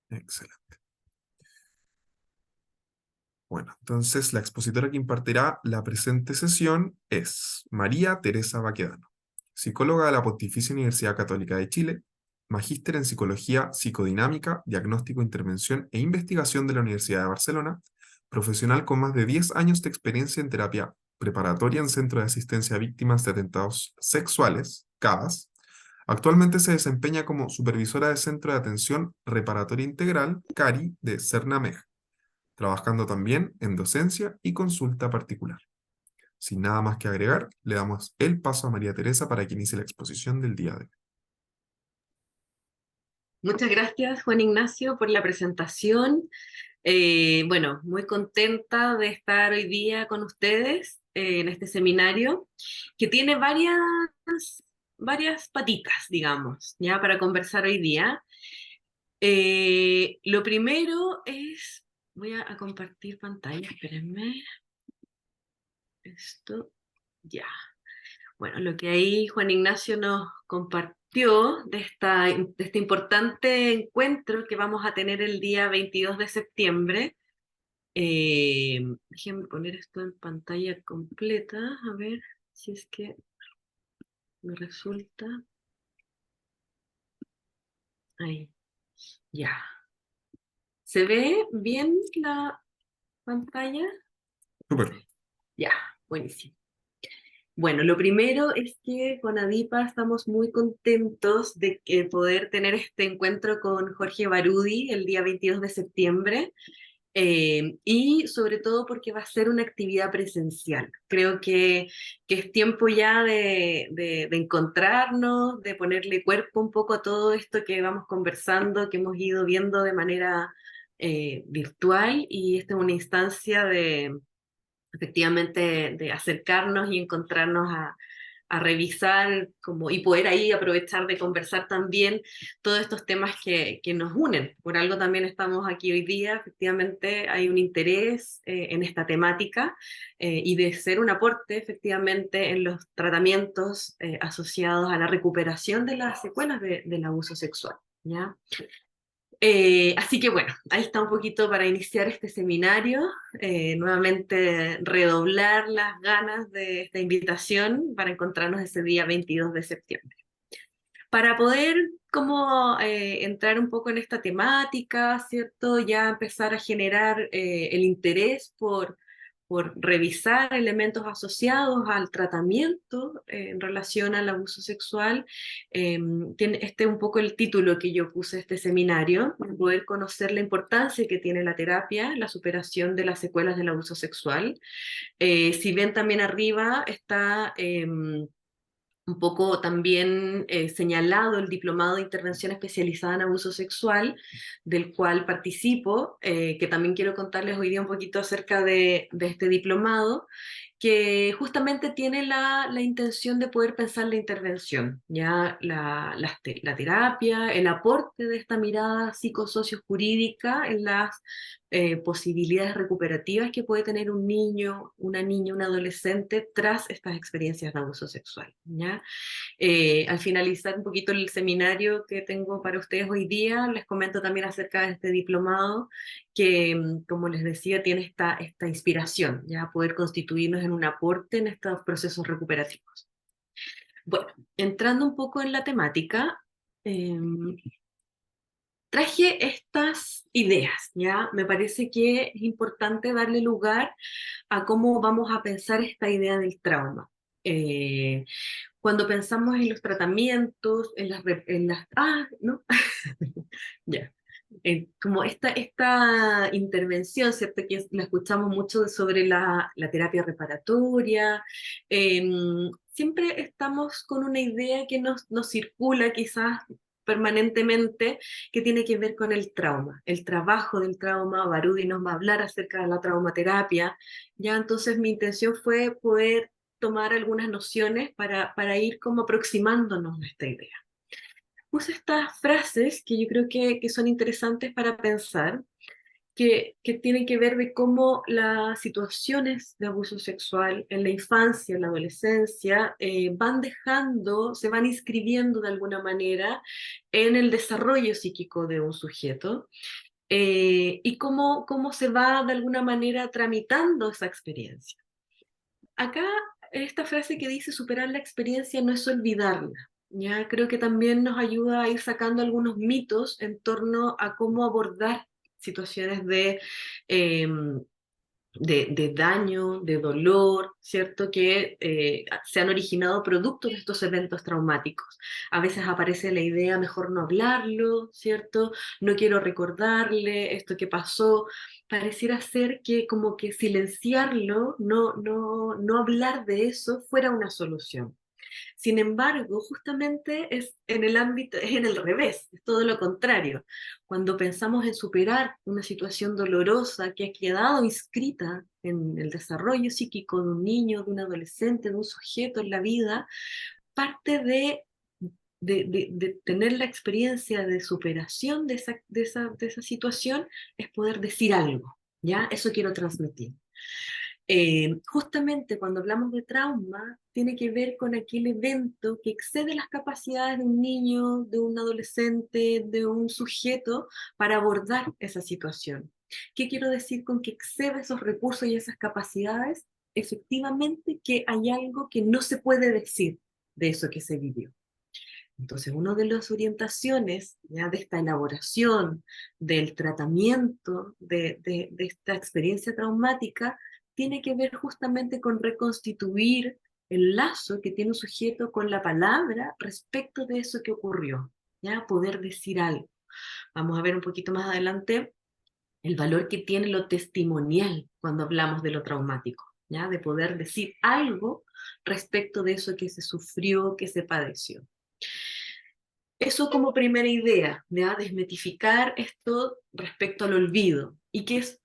Excelente. Bueno, entonces la expositora que impartirá la presente sesión es María Teresa Baquedano, psicóloga de la Pontificia Universidad Católica de Chile, magíster en Psicología Psicodinámica, Diagnóstico, Intervención e Investigación de la Universidad de Barcelona, profesional con más de 10 años de experiencia en terapia preparatoria en Centro de Asistencia a Víctimas de Atentados Sexuales, CAVAS. Actualmente se desempeña como supervisora de Centro de Atención Reparatoria Integral, CARI, de CERNAMEG, trabajando también en docencia y consulta particular. Sin nada más que agregar, le damos el paso a María Teresa para que inicie la exposición del día de hoy. Muchas gracias, Juan Ignacio, por la presentación. Bueno, muy contenta de estar hoy día con ustedes en este seminario que tiene varias patitas, digamos, ya para conversar hoy día. Lo primero es, voy a compartir pantalla, espérenme, esto, ya. Bueno, lo que ahí Juan Ignacio nos compartió de este importante encuentro que vamos a tener el día 22 de septiembre. Déjenme poner esto en pantalla completa, a ver si es que me resulta. Ahí, ya. ¿Se ve bien la pantalla? Súper. Ya, buenísimo. Bueno, lo primero es que con Adipa estamos muy contentos de poder tener este encuentro con Jorge Barudi el día 22 de septiembre. Y sobre todo porque va a ser una actividad presencial. Creo que es tiempo ya de encontrarnos, de ponerle cuerpo un poco a todo esto que vamos conversando, que hemos ido viendo de manera virtual, y esta es una instancia de efectivamente de acercarnos y encontrarnos a revisar como, y poder ahí aprovechar de conversar también todos estos temas que nos unen. Por algo también estamos aquí hoy día, efectivamente hay un interés en esta temática y de ser un aporte efectivamente en los tratamientos asociados a la recuperación de las secuelas del abuso sexual, ¿ya? Así que bueno, ahí está un poquito para iniciar este seminario. Nuevamente redoblar las ganas de esta invitación para encontrarnos ese día 22 de septiembre. Para poder como entrar un poco en esta temática, ¿cierto? Ya empezar a generar el interés por revisar elementos asociados al tratamiento en relación al abuso sexual. Tiene este un poco el título que yo puse a este seminario, poder conocer la importancia que tiene la terapia, la superación de las secuelas del abuso sexual. Si ven también arriba está un poco también señalado el diplomado de intervención especializada en abuso sexual, del cual participo, que también quiero contarles hoy día un poquito acerca de este diplomado, que justamente tiene la intención de poder pensar la intervención, ya la terapia, el aporte de esta mirada psicosociojurídica en las posibilidades recuperativas que puede tener un niño, una niña, un adolescente tras estas experiencias de abuso sexual, ¿ya? Al finalizar un poquito el seminario que tengo para ustedes hoy día, les comento también acerca de este diplomado que, como les decía, tiene esta inspiración, ya poder constituirnos en un aporte en estos procesos recuperativos. Bueno, entrando un poco en la temática, eh, traje estas ideas, ¿ya? Me parece que es importante darle lugar a cómo vamos a pensar esta idea del trauma. Eh, Cuando pensamos en los tratamientos, no, ya. Como esta intervención, ¿cierto? Que la escuchamos mucho sobre la terapia reparatoria. eh, Siempre estamos con una idea que nos circula quizás permanentemente, que tiene que ver con el trauma, el trabajo del trauma. Barudi nos va a hablar acerca de la traumaterapia, ya. Entonces mi intención fue poder tomar algunas nociones para ir como aproximándonos a esta idea. Puse estas frases que yo creo que son interesantes para pensar, que tienen que ver de cómo las situaciones de abuso sexual en la infancia, en la adolescencia, van dejando, se van inscribiendo de alguna manera en el desarrollo psíquico de un sujeto, y cómo se va de alguna manera tramitando esa experiencia. Acá, esta frase que dice superar la experiencia no es olvidarla. Ya creo que también nos ayuda a ir sacando algunos mitos en torno a cómo abordar situaciones eh, de daño, de dolor, ¿cierto? Que se han originado producto de estos eventos traumáticos. A veces aparece la idea, mejor no hablarlo, ¿cierto? No quiero recordarle esto que pasó. Pareciera ser que como que silenciarlo, no hablar de eso fuera una solución. Sin embargo, justamente es en el ámbito, es en el revés, es todo lo contrario. Cuando pensamos en superar una situación dolorosa que ha quedado inscrita en el desarrollo psíquico de un niño, de un adolescente, de un sujeto en la vida, parte de tener la experiencia de superación de esa situación es poder decir algo, ¿ya? Eso quiero transmitir. Justamente cuando hablamos de trauma, tiene que ver con aquel evento que excede las capacidades de un niño, de un adolescente, de un sujeto para abordar esa situación. ¿Qué quiero decir con que excede esos recursos y esas capacidades? Efectivamente que hay algo que no se puede decir de eso que se vivió. Entonces, una de las orientaciones ya de esta elaboración, del tratamiento de esta experiencia traumática, tiene que ver justamente con reconstituir el lazo que tiene un sujeto con la palabra respecto de eso que ocurrió, ya poder decir algo. Vamos a ver un poquito más adelante el valor que tiene lo testimonial cuando hablamos de lo traumático, ya de poder decir algo respecto de eso que se sufrió, que se padeció. Eso como primera idea, ¿ya? Desmitificar esto respecto al olvido. Y que es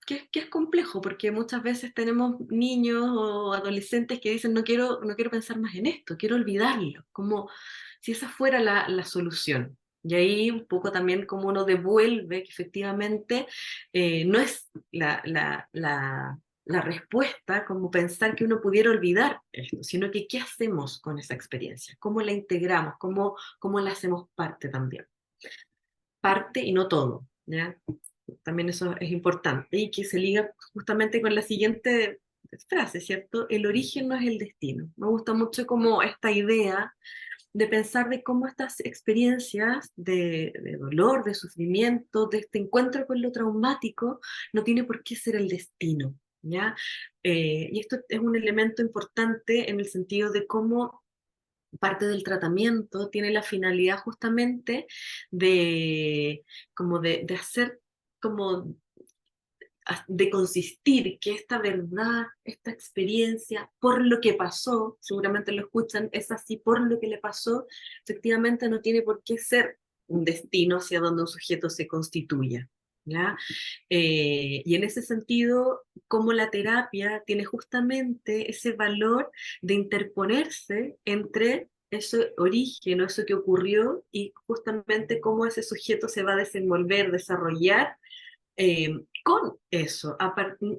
complejo, porque muchas veces tenemos niños o adolescentes que dicen, no quiero pensar más en esto, quiero olvidarlo, como si esa fuera la solución. Y ahí un poco también como uno devuelve que efectivamente no es la respuesta como pensar que uno pudiera olvidar esto, sino que qué hacemos con esa experiencia, cómo la integramos, cómo la hacemos parte también. Parte y no todo, ¿ya? También eso es importante y que se liga justamente con la siguiente frase, ¿cierto? El origen no es el destino. Me gusta mucho como esta idea de pensar de cómo estas experiencias de dolor, de sufrimiento, de este encuentro con lo traumático, no tiene por qué ser el destino, ¿ya? Y esto es un elemento importante en el sentido de cómo parte del tratamiento tiene la finalidad justamente de hacer como de consistir que esta verdad, esta experiencia, por lo que pasó, seguramente lo escuchan, es así por lo que le pasó, efectivamente no tiene por qué ser un destino hacia donde un sujeto se constituya. ¿Ya? Y en ese sentido, como la terapia tiene justamente ese valor de interponerse entre ese origen o eso que ocurrió y justamente cómo ese sujeto se va a desenvolver, desarrollar con eso,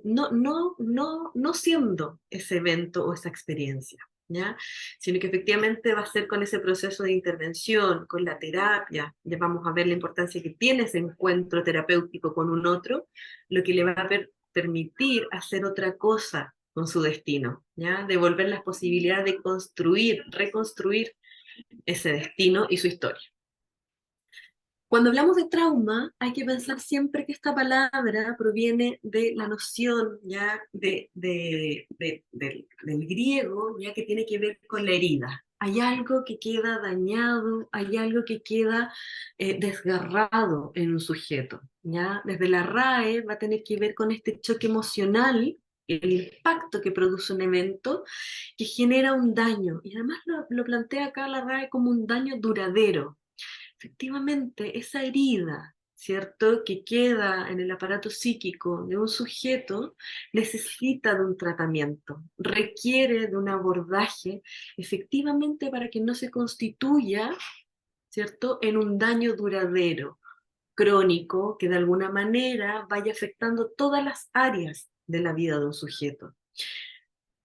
no siendo ese evento o esa experiencia, ¿ya? Sino que efectivamente va a ser con ese proceso de intervención, con la terapia, ya vamos a ver la importancia que tiene ese encuentro terapéutico con un otro, lo que le va a permitir hacer otra cosa con su destino, ¿ya? Devolver las posibilidades de construir, reconstruir ese destino y su historia. Cuando hablamos de trauma, hay que pensar siempre que esta palabra proviene de la noción ya del griego, ya que tiene que ver con la herida. Hay algo que queda dañado, hay algo que queda desgarrado en un sujeto. ¿Ya? Desde la RAE va a tener que ver con este choque emocional, el impacto que produce un evento que genera un daño. Y además lo plantea acá la RAE como un daño duradero. Efectivamente, esa herida, ¿cierto?, que queda en el aparato psíquico de un sujeto, necesita de un tratamiento, requiere de un abordaje, efectivamente, para que no se constituya, ¿cierto?, en un daño duradero. crónico que de alguna manera vaya afectando todas las áreas de la vida de un sujeto.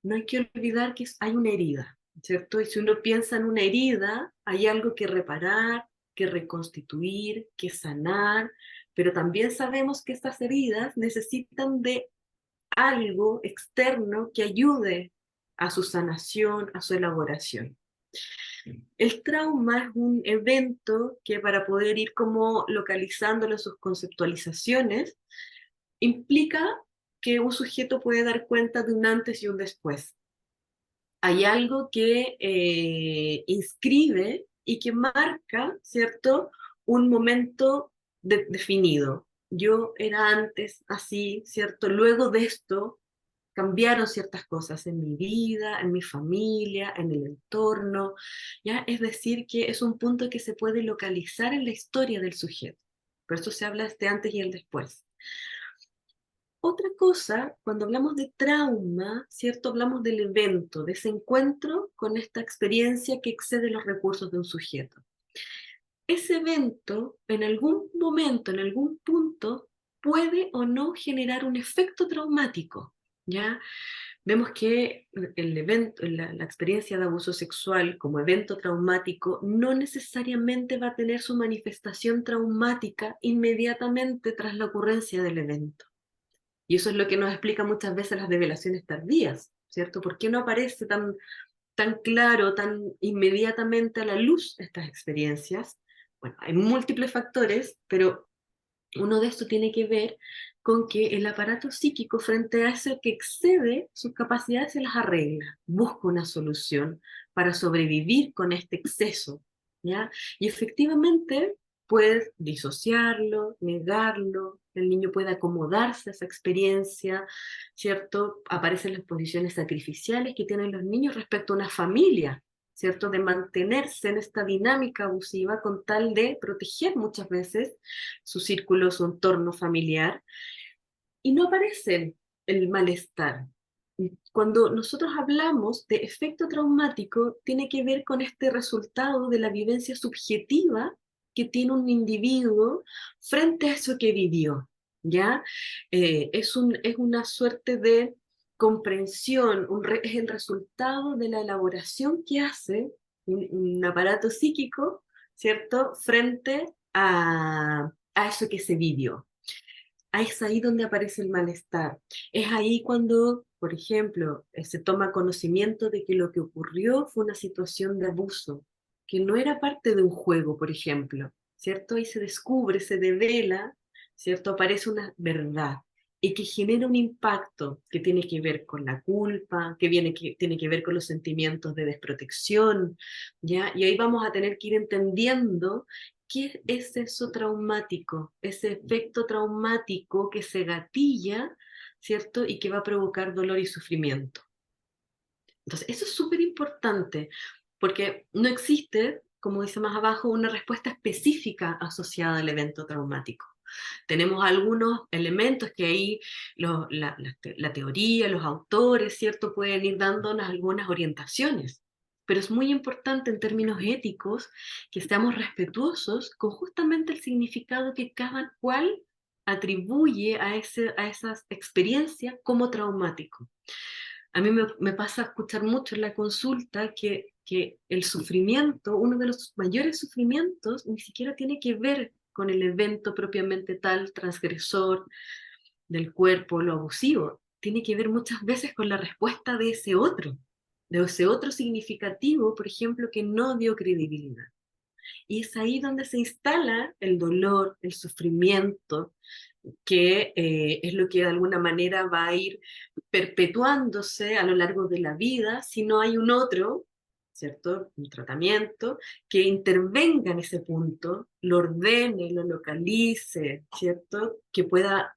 No hay que olvidar que hay una herida, ¿cierto? Y si uno piensa en una herida, hay algo que reparar, que reconstituir, que sanar, pero también sabemos que estas heridas necesitan de algo externo que ayude a su sanación, a su elaboración. El trauma es un evento que, para poder ir como localizándolo sus conceptualizaciones, implica que un sujeto puede dar cuenta de un antes y un después. Hay algo que inscribe y que marca, ¿cierto?, un momento definido. Yo era antes así, ¿cierto? Luego de esto cambiaron ciertas cosas en mi vida, en mi familia, en el entorno, ¿ya? Es decir, que es un punto que se puede localizar en la historia del sujeto. Por eso se habla de este antes y el después. Otra cosa, cuando hablamos de trauma, ¿cierto? Hablamos del evento, de ese encuentro con esta experiencia que excede los recursos de un sujeto. Ese evento, en algún momento, en algún punto, puede o no generar un efecto traumático, ¿ya? Vemos que el evento, la experiencia de abuso sexual como evento traumático no necesariamente va a tener su manifestación traumática inmediatamente tras la ocurrencia del evento. Y eso es lo que nos explica muchas veces las revelaciones tardías, ¿cierto? ¿Por qué no aparece tan claro, tan inmediatamente a la luz estas experiencias? Bueno, hay múltiples factores, pero uno de estos tiene que ver con que el aparato psíquico, frente a eso que excede sus capacidades, se las arregla, busca una solución para sobrevivir con este exceso, ¿ya? Y efectivamente puedes disociarlo, negarlo, el niño puede acomodarse a esa experiencia, ¿cierto? Aparecen las posiciones sacrificiales que tienen los niños respecto a una familia, ¿cierto? De mantenerse en esta dinámica abusiva con tal de proteger muchas veces su círculo, su entorno familiar, y no aparece el malestar. Cuando nosotros hablamos de efecto traumático, tiene que ver con este resultado de la vivencia subjetiva que tiene un individuo frente a eso que vivió, ¿ya? Es una suerte de comprensión, es el resultado de la elaboración que hace un aparato psíquico, ¿cierto?, frente a eso que se vivió. Es ahí donde aparece el malestar. Es ahí cuando, por ejemplo, se toma conocimiento de que lo que ocurrió fue una situación de abuso, que no era parte de un juego, por ejemplo, ¿cierto? Y se descubre, se devela, ¿cierto? Aparece una verdad y que genera un impacto que tiene que ver con la culpa, tiene que ver con los sentimientos de desprotección, ¿ya? Y ahí vamos a tener que ir entendiendo ¿qué es eso traumático? Ese efecto traumático que se gatilla, ¿cierto? Y que va a provocar dolor y sufrimiento. Entonces, eso es súper importante, porque no existe, como dice más abajo, una respuesta específica asociada al evento traumático. Tenemos algunos elementos que ahí la teoría, los autores, ¿cierto?, pueden ir dándonos algunas orientaciones, pero es muy importante en términos éticos que seamos respetuosos con justamente el significado que cada cual atribuye a esas experiencias como traumático. A mí me pasa escuchar mucho en la consulta que el sufrimiento, uno de los mayores sufrimientos, ni siquiera tiene que ver con el evento propiamente tal, transgresor del cuerpo, lo abusivo. Tiene que ver muchas veces con la respuesta de ese otro significativo, por ejemplo, que no dio credibilidad. Y es ahí donde se instala el dolor, el sufrimiento, que es lo que de alguna manera va a ir perpetuándose a lo largo de la vida si no hay un otro, ¿cierto? Un tratamiento que intervenga en ese punto, lo ordene, lo localice, ¿cierto? Que pueda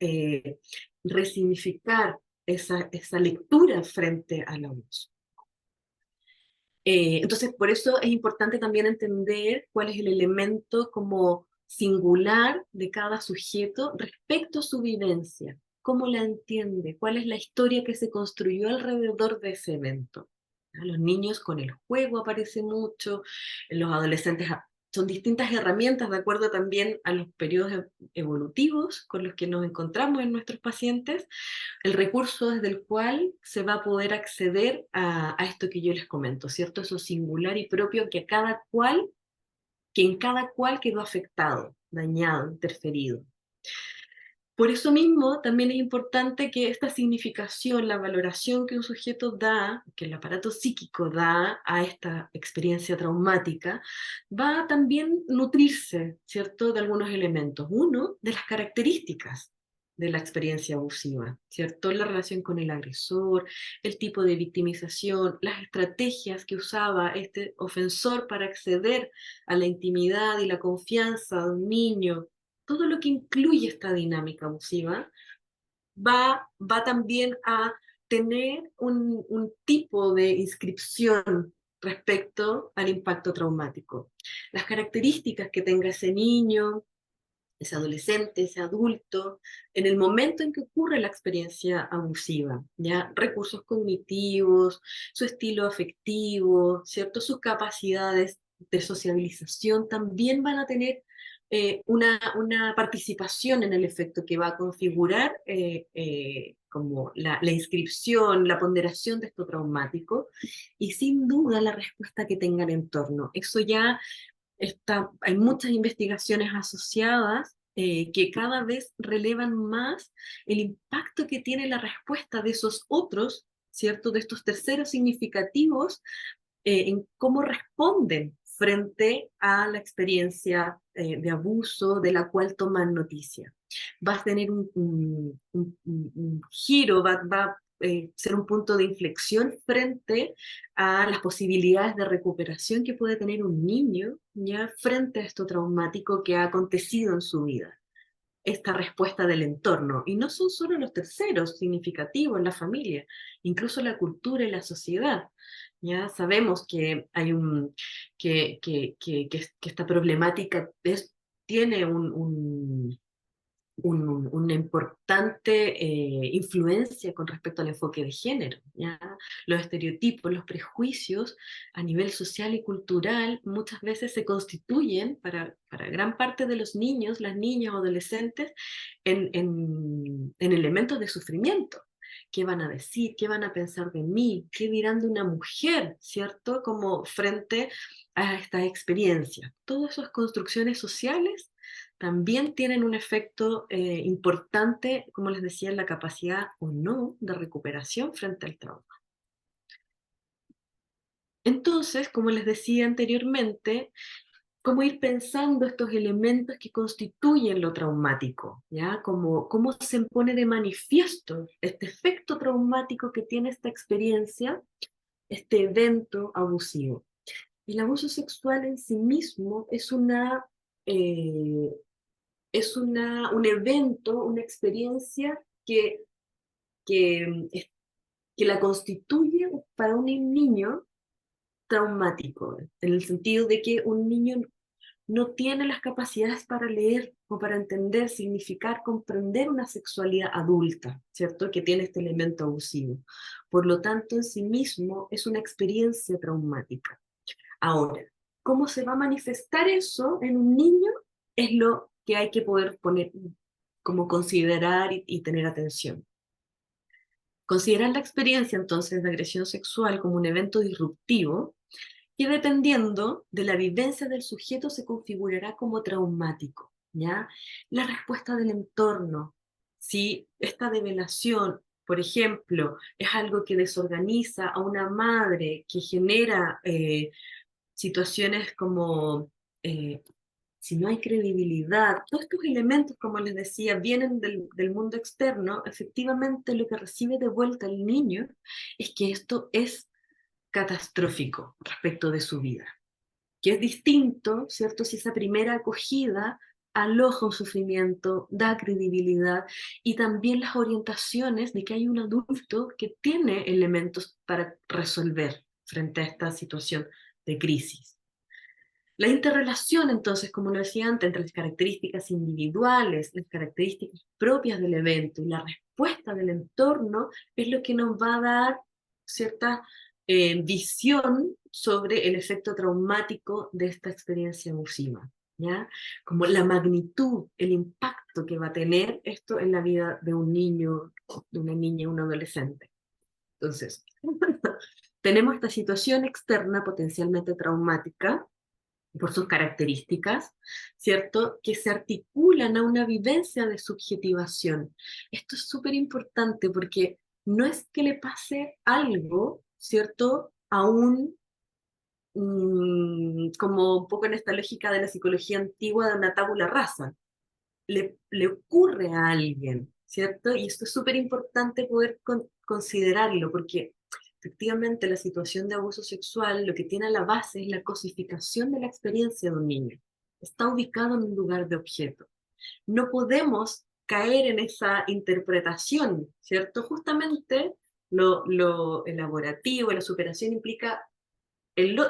resignificar esa lectura frente al abuso. Entonces, por eso es importante también entender cuál es el elemento como singular de cada sujeto respecto a su vivencia, cómo la entiende, cuál es la historia que se construyó alrededor de ese evento. A los niños con el juego aparece mucho, los adolescentes son distintas herramientas de acuerdo también a los periodos evolutivos con los que nos encontramos en nuestros pacientes, el recurso desde el cual se va a poder acceder a esto que yo les comento, ¿cierto? Eso singular y propio que en cada cual quedó afectado, dañado, interferido. Por eso mismo también es importante que esta significación, la valoración que un sujeto da, que el aparato psíquico da a esta experiencia traumática, va a también nutrirse, ¿cierto?, de algunos elementos. Uno, de las características de la experiencia abusiva, ¿cierto? La relación con el agresor, el tipo de victimización, las estrategias que usaba este ofensor para acceder a la intimidad y la confianza de un niño, todo lo que incluye esta dinámica abusiva va también a tener un tipo de inscripción respecto al impacto traumático. Las características que tenga ese niño, ese adolescente, ese adulto, en el momento en que ocurre la experiencia abusiva, ¿ya? Recursos cognitivos, su estilo afectivo, ¿cierto? Sus capacidades de sociabilización también van a tener una participación en el efecto que va a configurar como la inscripción, la ponderación de esto traumático y sin duda la respuesta que tenga el entorno. Eso ya hay muchas investigaciones asociadas que cada vez relevan más el impacto que tiene la respuesta de esos otros, ¿cierto? De estos terceros significativos en cómo responden frente a la experiencia de abuso de la cual toman noticia. Va a tener un giro, va a ser un punto de inflexión frente a las posibilidades de recuperación que puede tener un niño ya frente a esto traumático que ha acontecido en su vida, esta respuesta del entorno. Y no son solo los terceros significativos, la familia, incluso la cultura y la sociedad. Ya sabemos que hay que esta problemática tiene una importante influencia con respecto al enfoque de género, ¿ya? Los estereotipos, los prejuicios a nivel social y cultural muchas veces se constituyen para gran parte de los niños, las niñas o adolescentes en elementos de sufrimiento. ¿Qué van a decir? ¿Qué van a pensar de mí? ¿Qué dirán de una mujer? ¿Cierto? Como frente a esta experiencia. Todas esas construcciones sociales también tienen un efecto importante, como les decía, en la capacidad o no de recuperación frente al trauma. Entonces, como les decía anteriormente, cómo ir pensando estos elementos que constituyen lo traumático, ¿ya? Cómo se pone de manifiesto este efecto traumático que tiene esta experiencia, este evento abusivo. El abuso sexual en sí mismo eh, un evento, una experiencia que, que la constituye para un niño traumático, en el sentido de que un niño no tiene las capacidades para leer o para entender, significar, comprender una sexualidad adulta, ¿cierto? Que tiene este elemento abusivo. Por lo tanto, en sí mismo es una experiencia traumática. Ahora, ¿cómo se va a manifestar eso en un niño? Es lo que hay que poder poner, como considerar y tener atención. Considerar la experiencia entonces de agresión sexual como un evento disruptivo que dependiendo de la vivencia del sujeto se configurará como traumático, ¿ya? La respuesta del entorno, si esta develación, por ejemplo, es algo que desorganiza a una madre, que genera situaciones como si no hay credibilidad, todos estos elementos, como les decía, vienen del mundo externo, efectivamente lo que recibe de vuelta el niño es que esto es catastrófico respecto de su vida, que es distinto, ¿cierto? Si esa primera acogida aloja un sufrimiento, da credibilidad y también las orientaciones de que hay un adulto que tiene elementos para resolver frente a esta situación de crisis. La interrelación, entonces, como lo decía antes, entre las características individuales, las características propias del evento y la respuesta del entorno es lo que nos va a dar cierta visión sobre el efecto traumático de esta experiencia abusiva, ¿ya? Como la magnitud, el impacto que va a tener esto en la vida de un niño, de una niña, un adolescente. Entonces, tenemos esta situación externa potencialmente traumática por sus características, ¿cierto? Que se articulan a una vivencia de subjetivación. Esto es súper importante porque no es que le pase algo, ¿cierto? A un, como un poco en esta lógica de la psicología antigua de una tabula rasa. Le ocurre a alguien, ¿cierto? Y esto es súper importante poder considerarlo porque efectivamente la situación de abuso sexual lo que tiene a la base es la cosificación de la experiencia de un niño. Está ubicado en un lugar de objeto. No podemos caer en esa interpretación, ¿cierto? Justamente lo elaborativo, la superación implica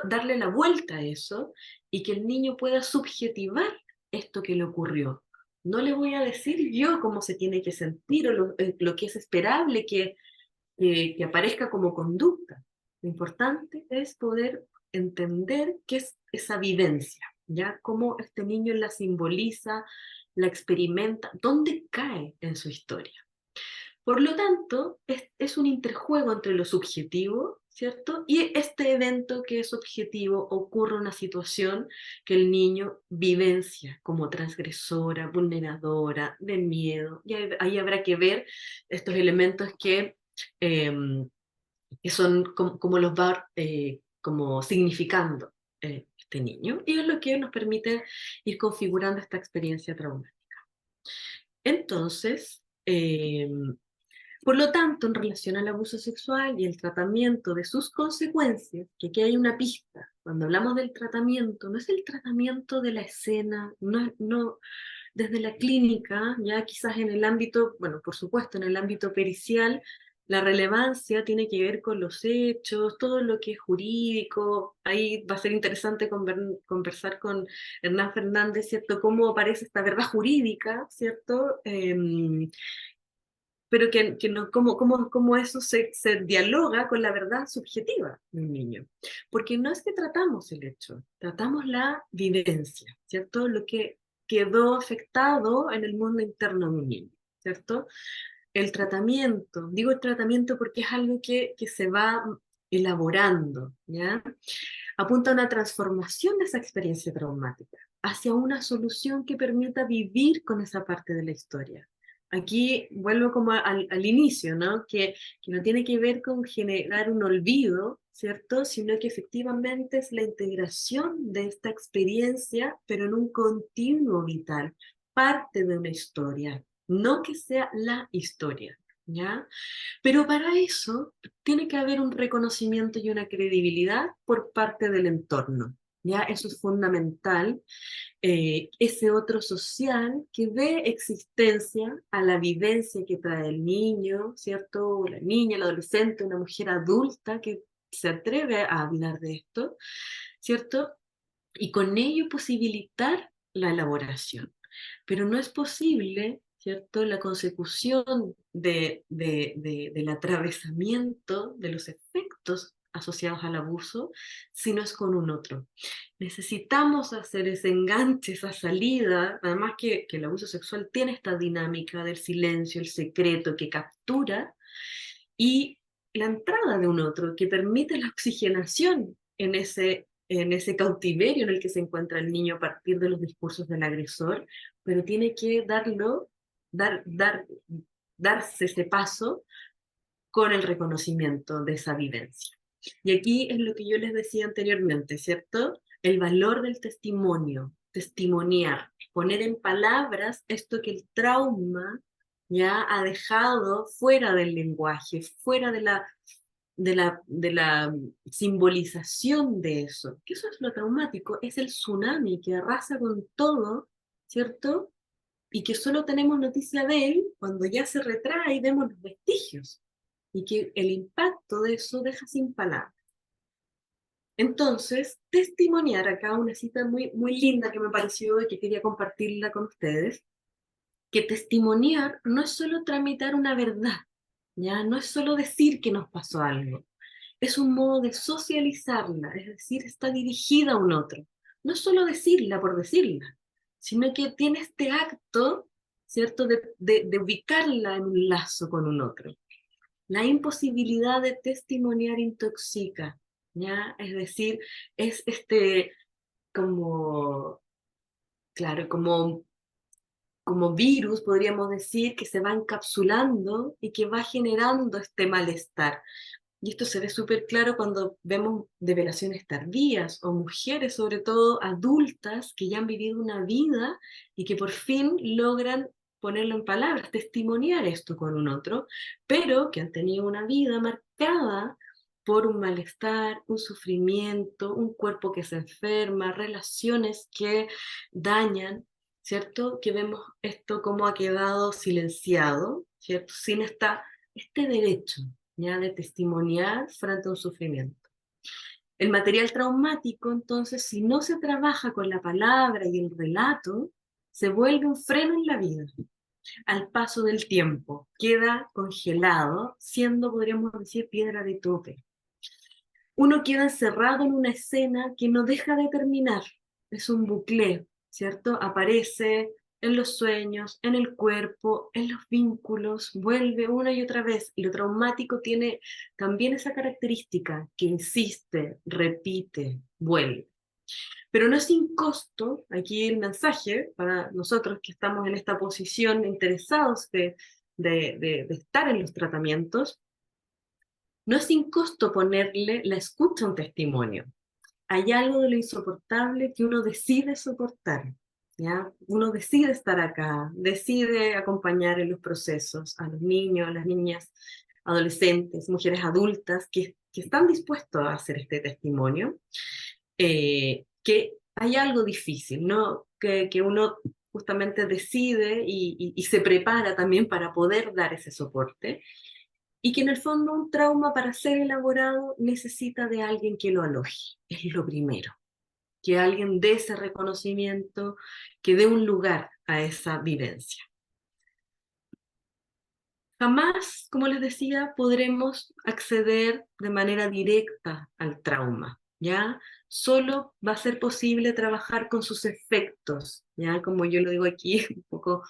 darle la vuelta a eso y que el niño pueda subjetivar esto que le ocurrió. No le voy a decir yo cómo se tiene que sentir o lo que es esperable que aparezca como conducta. Lo importante es poder entender qué es esa vivencia, ¿ya? Cómo este niño la simboliza, la experimenta, dónde cae en su historia. Por lo tanto, es un interjuego entre lo subjetivo, ¿cierto? Y este evento que es objetivo ocurre una situación que el niño vivencia como transgresora, vulneradora, de miedo. Y ahí habrá que ver estos elementos em, que son como los va como significando este niño. Y es lo que nos permite ir configurando esta experiencia traumática. Entonces, por lo tanto, en relación al abuso sexual y el tratamiento de sus consecuencias, que aquí hay una pista, cuando hablamos del tratamiento, no es el tratamiento de la escena, no desde la clínica, ya quizás en el ámbito, bueno, por supuesto, en el ámbito pericial, la relevancia tiene que ver con los hechos, todo lo que es jurídico. Ahí va a ser interesante conversar con Hernán Fernández, ¿cierto? Cómo aparece esta verdad jurídica, ¿cierto? Pero que no, cómo eso se dialoga con la verdad subjetiva de un niño. Porque no es que tratamos el hecho, tratamos la vivencia, ¿cierto? Lo que quedó afectado en el mundo interno de un niño, ¿cierto? El tratamiento, digo el tratamiento porque es algo que se va elaborando, ¿ya? Apunta a una transformación de esa experiencia traumática hacia una solución que permita vivir con esa parte de la historia. Aquí vuelvo como al inicio, ¿no? Que no tiene que ver con generar un olvido, ¿cierto? Sino que efectivamente es la integración de esta experiencia, pero en un continuo vital, parte de una historia, no que sea la historia, ¿ya? Pero para eso tiene que haber un reconocimiento y una credibilidad por parte del entorno. ¿Ya? Eso es fundamental. Ese otro social que dé existencia a la vivencia que trae el niño, ¿cierto? O la niña, el adolescente, una mujer adulta que se atreve a hablar de esto, ¿cierto? Y con ello posibilitar la elaboración. Pero no es posible, ¿cierto?, la consecución del atravesamiento de los efectos asociados al abuso si no es con un otro. Necesitamos hacer ese enganche, esa salida, además que el abuso sexual tiene esta dinámica del silencio, el secreto que captura y la entrada de un otro que permite la oxigenación en ese cautiverio en el que se encuentra el niño a partir de los discursos del agresor, pero tiene que dar, dar, darse ese paso con el reconocimiento de esa vivencia. Y aquí es lo que yo les decía anteriormente, ¿cierto? El valor del testimonio, testimoniar, poner en palabras esto que el trauma ya ha dejado fuera del lenguaje, fuera de la simbolización de eso. Que eso es lo traumático, es el tsunami que arrasa con todo, ¿cierto? Y que solo tenemos noticia de él cuando ya se retrae y vemos los vestigios. Y que el impacto de eso deja sin palabras. Entonces, testimoniar acá una cita muy, muy linda que me pareció y que quería compartirla con ustedes, que testimoniar no es solo tramitar una verdad, ¿ya? No es solo decir que nos pasó algo, es un modo de socializarla, es decir, está dirigida a un otro. No es solo decirla por decirla, sino que tiene este acto, ¿cierto?, de ubicarla en un lazo con un otro. La imposibilidad de testimoniar intoxica, ¿ya? Es decir, es como, claro, como virus, podríamos decir, que se va encapsulando y que va generando este malestar. Y esto se ve súper claro cuando vemos develaciones tardías o mujeres, sobre todo adultas, que ya han vivido una vida y que por fin logran ponerlo en palabras, testimoniar esto con un otro, pero que han tenido una vida marcada por un malestar, un sufrimiento, un cuerpo que se enferma, relaciones que dañan, ¿cierto? Que vemos esto como ha quedado silenciado, ¿cierto? Sin este derecho, ¿ya?, de testimoniar frente a un sufrimiento. El material traumático, entonces, si no se trabaja con la palabra y el relato, se vuelve un freno en la vida. Al paso del tiempo, queda congelado, siendo, podríamos decir, piedra de tope. Uno queda encerrado en una escena que no deja de terminar. Es un bucle, ¿cierto? Aparece en los sueños, en el cuerpo, en los vínculos, vuelve una y otra vez. Y lo traumático tiene también esa característica que insiste, repite, vuelve. Pero no es sin costo, aquí el mensaje para nosotros que estamos en esta posición interesados de estar en los tratamientos, no es sin costo ponerle la escucha a un testimonio. Hay algo de lo insoportable que uno decide soportar, ¿ya? Uno decide estar acá, decide acompañar en los procesos a los niños, a las niñas, adolescentes, mujeres adultas que están dispuestos a hacer este testimonio, que hay algo difícil, ¿no? Que uno justamente decide y se prepara también para poder dar ese soporte, y que en el fondo un trauma para ser elaborado necesita de alguien que lo aloje, es lo primero, que alguien dé ese reconocimiento, que dé un lugar a esa vivencia. Jamás, como les decía, podremos acceder de manera directa al trauma, ¿ya? Solo va a ser posible trabajar con sus efectos, ¿ya? Como yo lo digo aquí, un poco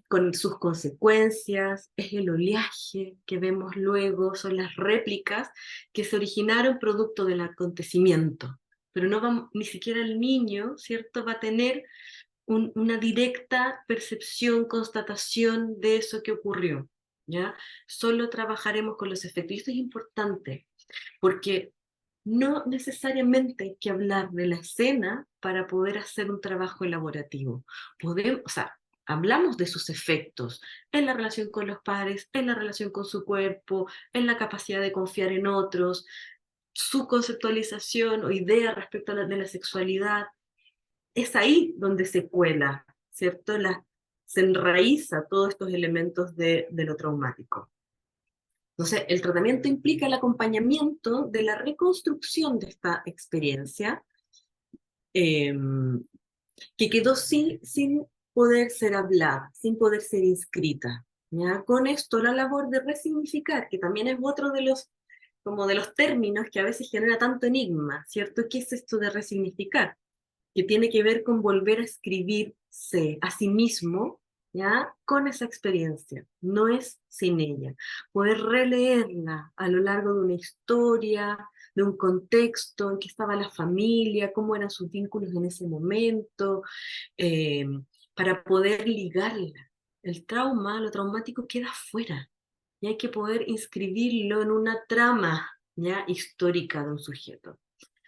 con sus consecuencias, es el oleaje que vemos luego, son las réplicas que se originaron producto del acontecimiento, pero no va, ni siquiera el niño, ¿cierto?, va a tener una directa percepción, constatación de eso que ocurrió, ¿ya? Solo trabajaremos con los efectos. Y esto es importante, porque no necesariamente hay que hablar de la escena para poder hacer un trabajo elaborativo. Podemos, o sea, hablamos de sus efectos en la relación con los padres, en la relación con su cuerpo, en la capacidad de confiar en otros, su conceptualización o idea respecto a de la sexualidad. Es ahí donde se cuela, ¿cierto? Se enraiza todos estos elementos de lo traumático. Entonces, el tratamiento implica el acompañamiento de la reconstrucción de esta experiencia eh, que quedó sin poder ser hablada, sin poder ser inscrita. ¿Ya? Con esto la labor de resignificar, que también es otro de los, como de los términos que a veces genera tanto enigma, ¿cierto? ¿Qué es esto de resignificar? Que tiene que ver con volver a escribirse a sí mismo, ¿ya? Con esa experiencia, no es sin ella. Poder releerla a lo largo de una historia, de un contexto en que estaba la familia, cómo eran sus vínculos en ese momento, eh, para poder ligarla. El trauma, lo traumático queda fuera y hay que poder inscribirlo en una trama, ¿ya?, histórica de un sujeto.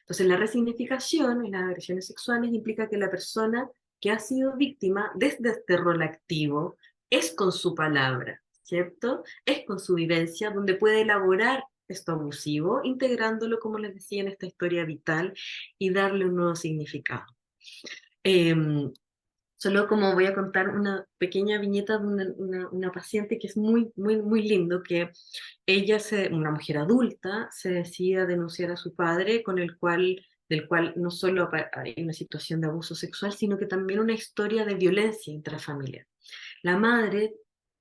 Entonces, la resignificación en las agresiones sexuales implica que la persona que ha sido víctima desde este rol activo es con su palabra, ¿cierto? Es con su vivencia donde puede elaborar esto abusivo, integrándolo, como les decía, en esta historia vital y darle un nuevo significado. Eh, Solo como voy a contar una pequeña viñeta de una paciente que es muy, muy, muy lindo, que una mujer adulta, se decide a denunciar a su padre, del cual no solo hay una situación de abuso sexual, sino que también una historia de violencia intrafamiliar. La madre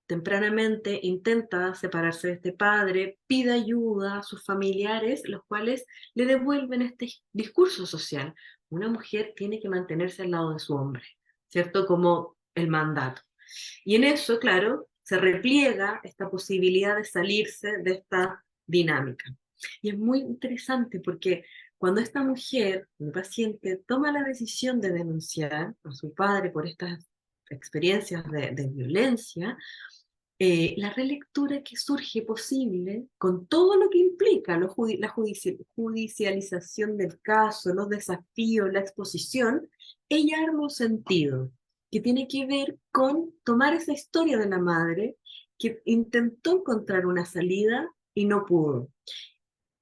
tempranamente intenta separarse de este padre, pide ayuda a sus familiares, los cuales le devuelven este discurso social. Una mujer tiene que mantenerse al lado de su hombre, ¿cierto? Como el mandato. Y en eso, claro, se repliega esta posibilidad de salirse de esta dinámica. Y es muy interesante porque cuando esta mujer, mi paciente, toma la decisión de denunciar a su padre por estas experiencias de violencia, la relectura que surge posible, con todo lo que implica la judicialización del caso, los desafíos, la exposición, ella arma un sentido que tiene que ver con tomar esa historia de la madre que intentó encontrar una salida y no pudo.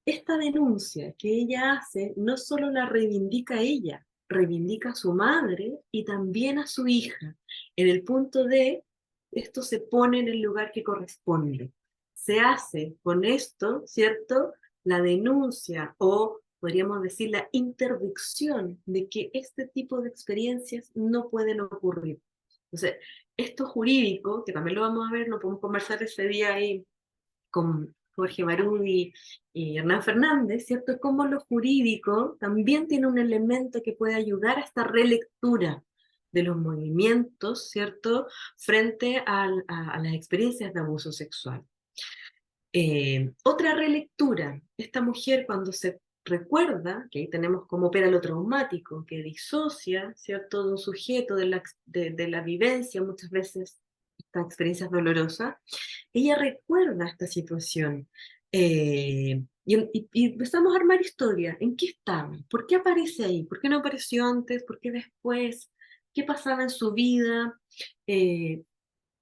Esta denuncia que ella hace no solo la reivindica a ella, reivindica a su madre y también a su hija, en el punto de esto se pone en el lugar que corresponde. Se hace con esto, ¿cierto? La denuncia o podríamos decir la interdicción de que este tipo de experiencias no pueden ocurrir. Entonces, esto jurídico, que también lo vamos a ver, lo podemos conversar ese día ahí con Jorge Barudi y Hernán Fernández, ¿cierto? Cómo lo jurídico también tiene un elemento que puede ayudar a esta relectura de los movimientos, ¿cierto? Frente a las experiencias de abuso sexual. Otra relectura, esta mujer cuando se recuerda, que ahí tenemos cómo opera lo traumático, que disocia, ¿cierto?, de un sujeto de la vivencia, muchas veces estas experiencias dolorosas, ella recuerda esta situación. Y empezamos a armar historia. ¿En qué estaba? ¿Por qué aparece ahí? ¿Por qué no apareció antes? ¿Por qué después? ¿Qué pasaba en su vida?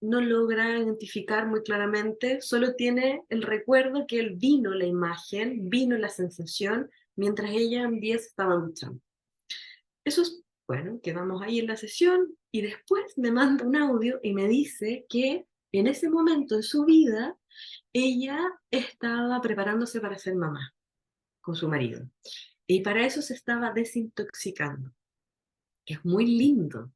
No logra identificar muy claramente, solo tiene el recuerdo que él vino la imagen, vino la sensación, mientras ella en día se estaba duchando. Eso es, bueno, quedamos ahí en la sesión y después me manda un audio y me dice que en ese momento en su vida ella estaba preparándose para ser mamá con su marido. Y para eso se estaba desintoxicando, que es muy lindo.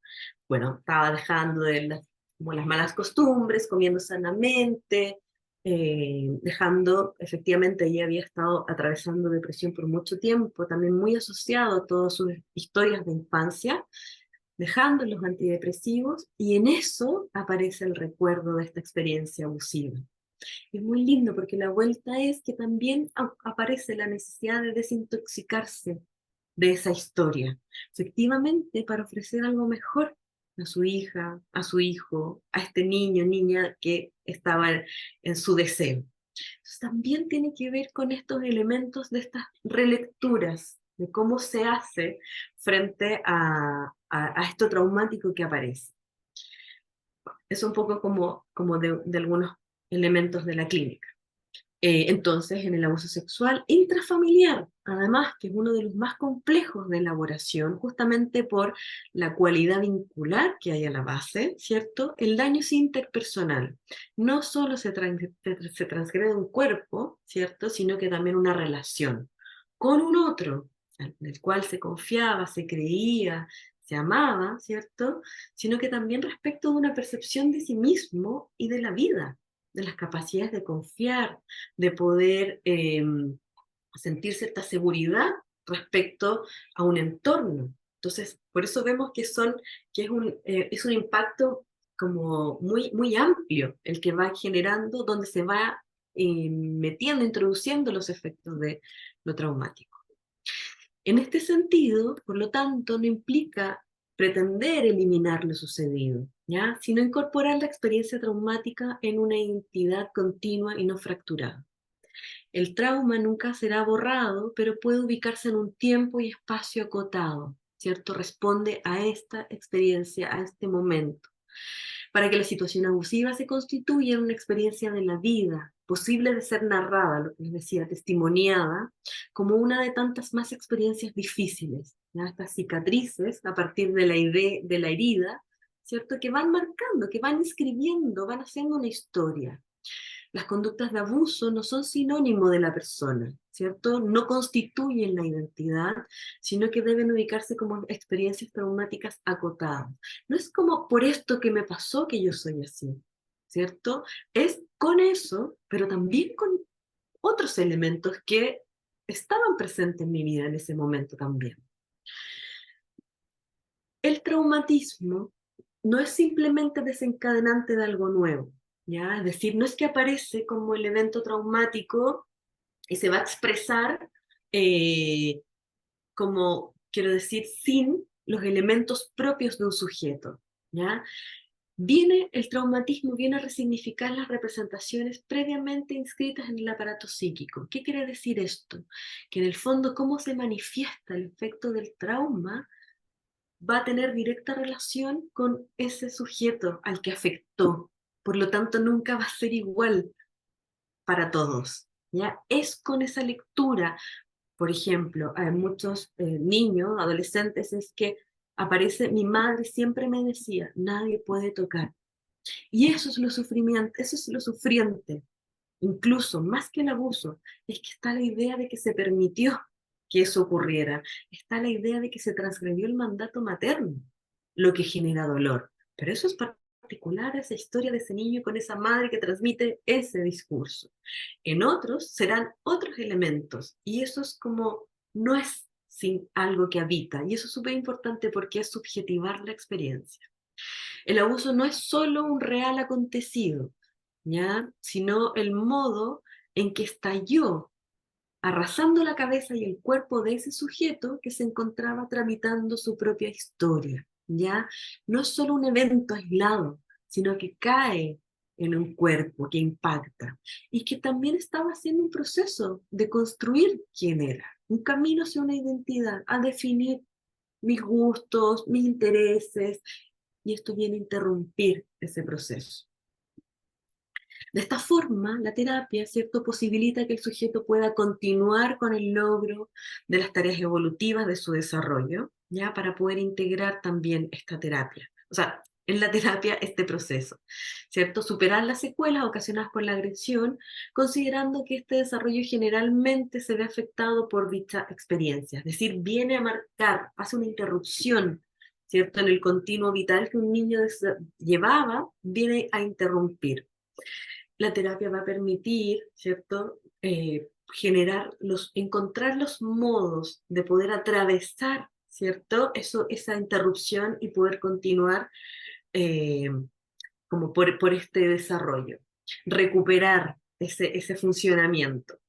Bueno, estaba dejando de como las malas costumbres, comiendo sanamente, dejando, efectivamente, ella había estado atravesando depresión por mucho tiempo, también muy asociado a todas sus historias de infancia, dejando los antidepresivos, y en eso aparece el recuerdo de esta experiencia abusiva. Es muy lindo porque la vuelta es que también aparece la necesidad de desintoxicarse de esa historia, efectivamente para ofrecer algo mejor a su hija, a su hijo, a este niño, niña que estaba en su deseo. Entonces, también tiene que ver con estos elementos de estas relecturas, de cómo se hace frente a esto traumático que aparece. Es un poco como de algunos elementos de la clínica. Entonces, en el abuso sexual intrafamiliar, además, que es uno de los más complejos de elaboración, justamente por la cualidad vincular que hay a la base, ¿cierto? El daño es interpersonal. No solo se transgrede un cuerpo, ¿cierto? Sino que también una relación con un otro, del cual se confiaba, se creía, se amaba, ¿cierto? Sino que también respecto de una percepción de sí mismo y de la vida, de las capacidades de confiar, de poder sentir cierta seguridad respecto a un entorno. Entonces, por eso vemos que es un impacto como muy amplio el que va generando, donde se va metiendo, introduciendo los efectos de lo traumático. En este sentido, por lo tanto, no implica pretender eliminar lo sucedido, ¿ya? Sino incorporar la experiencia traumática en una identidad continua y no fracturada. El trauma nunca será borrado, pero puede ubicarse en un tiempo y espacio acotado, ¿cierto? Responde a esta experiencia, a este momento, para que la situación abusiva se constituya en una experiencia de la vida, posible de ser narrada, lo que les decía, testimoniada, como una de tantas más experiencias difíciles, ¿ya? Estas cicatrices a partir de de la herida, ¿cierto? Que van marcando, que van escribiendo, van haciendo una historia. Las conductas de abuso no son sinónimo de la persona, ¿cierto? No constituyen la identidad, sino que deben ubicarse como experiencias traumáticas acotadas. No es como por esto que me pasó que yo soy así, ¿cierto? Es con eso, pero también con otros elementos que estaban presentes en mi vida en ese momento también. El traumatismo no es simplemente desencadenante de algo nuevo, ¿ya? Es decir, no es que aparece como el evento traumático y se va a expresar eh, como, quiero decir, sin los elementos propios de un sujeto, ¿ya? El traumatismo viene a resignificar las representaciones previamente inscritas en el aparato psíquico. ¿Qué quiere decir esto? Que en el fondo cómo se manifiesta el efecto del trauma va a tener directa relación con ese sujeto al que afectó. Por lo tanto, nunca va a ser igual para todos. ¿Ya? Es con esa lectura, por ejemplo, hay muchos niños, adolescentes, es que aparece, mi madre siempre me decía, nadie puede tocar. Y eso es lo sufrimiento, eso es lo sufriente, incluso más que el abuso, es que está la idea de que se permitió que eso ocurriera, está la idea de que se transgredió el mandato materno, lo que genera dolor. Pero eso es particular a esa historia de ese niño con esa madre que transmite ese discurso. En otros serán otros elementos, y eso es como, no es sin algo que habita, y eso es súper importante porque es subjetivar la experiencia. El abuso no es solo un real acontecido, ¿ya? Sino el modo en que estalló, arrasando la cabeza y el cuerpo de ese sujeto que se encontraba tramitando su propia historia, ¿ya? No es solo un evento aislado, sino que cae en un cuerpo que impacta y que también estaba haciendo un proceso de construir quién era, un camino hacia una identidad, a definir mis gustos, mis intereses, y esto viene a interrumpir ese proceso. De esta forma, la terapia, ¿cierto?, posibilita que el sujeto pueda continuar con el logro de las tareas evolutivas de su desarrollo, ¿ya? Para poder integrar también esta terapia. O sea, en la terapia este proceso, ¿cierto? Superar las secuelas ocasionadas por la agresión, considerando que este desarrollo generalmente se ve afectado por dicha experiencia. Es decir, viene a marcar, hace una interrupción, ¿cierto? En el continuo vital que un niño llevaba, viene a interrumpir. La terapia va a permitir, ¿cierto? Encontrar los modos de poder atravesar, ¿cierto? Esa interrupción y poder continuar eh, como por este desarrollo. Recuperar ese funcionamiento.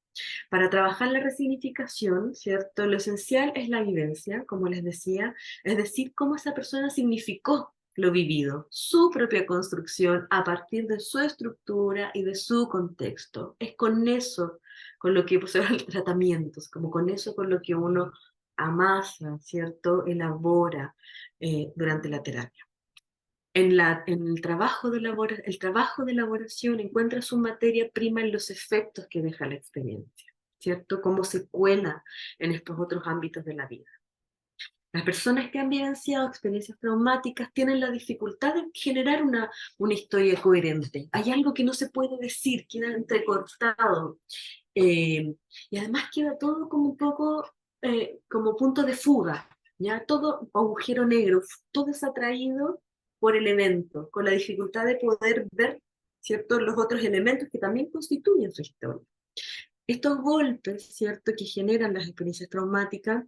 Para trabajar la resignificación, ¿cierto? Lo esencial es la vivencia, como les decía, es decir, cómo esa persona significó lo vivido, su propia construcción a partir de su estructura y de su contexto. Es con eso con lo que se van los tratamientos, como con eso con lo que uno amasa, ¿cierto? Elabora durante la terapia. En el trabajo de elaboración encuentra su materia prima en los efectos que deja la experiencia, ¿cierto? Cómo se cuela en estos otros ámbitos de la vida. Las personas que han vivenciado experiencias traumáticas tienen la dificultad de generar una historia coherente. Hay algo que no se puede decir, queda entrecortado. Y además queda todo como un poco como punto de fuga, ¿ya? Todo agujero negro, todo es atraído por el evento, con la dificultad de poder ver, ¿cierto?, los otros elementos que también constituyen su historia. Estos golpes, ¿cierto?, que generan las experiencias traumáticas,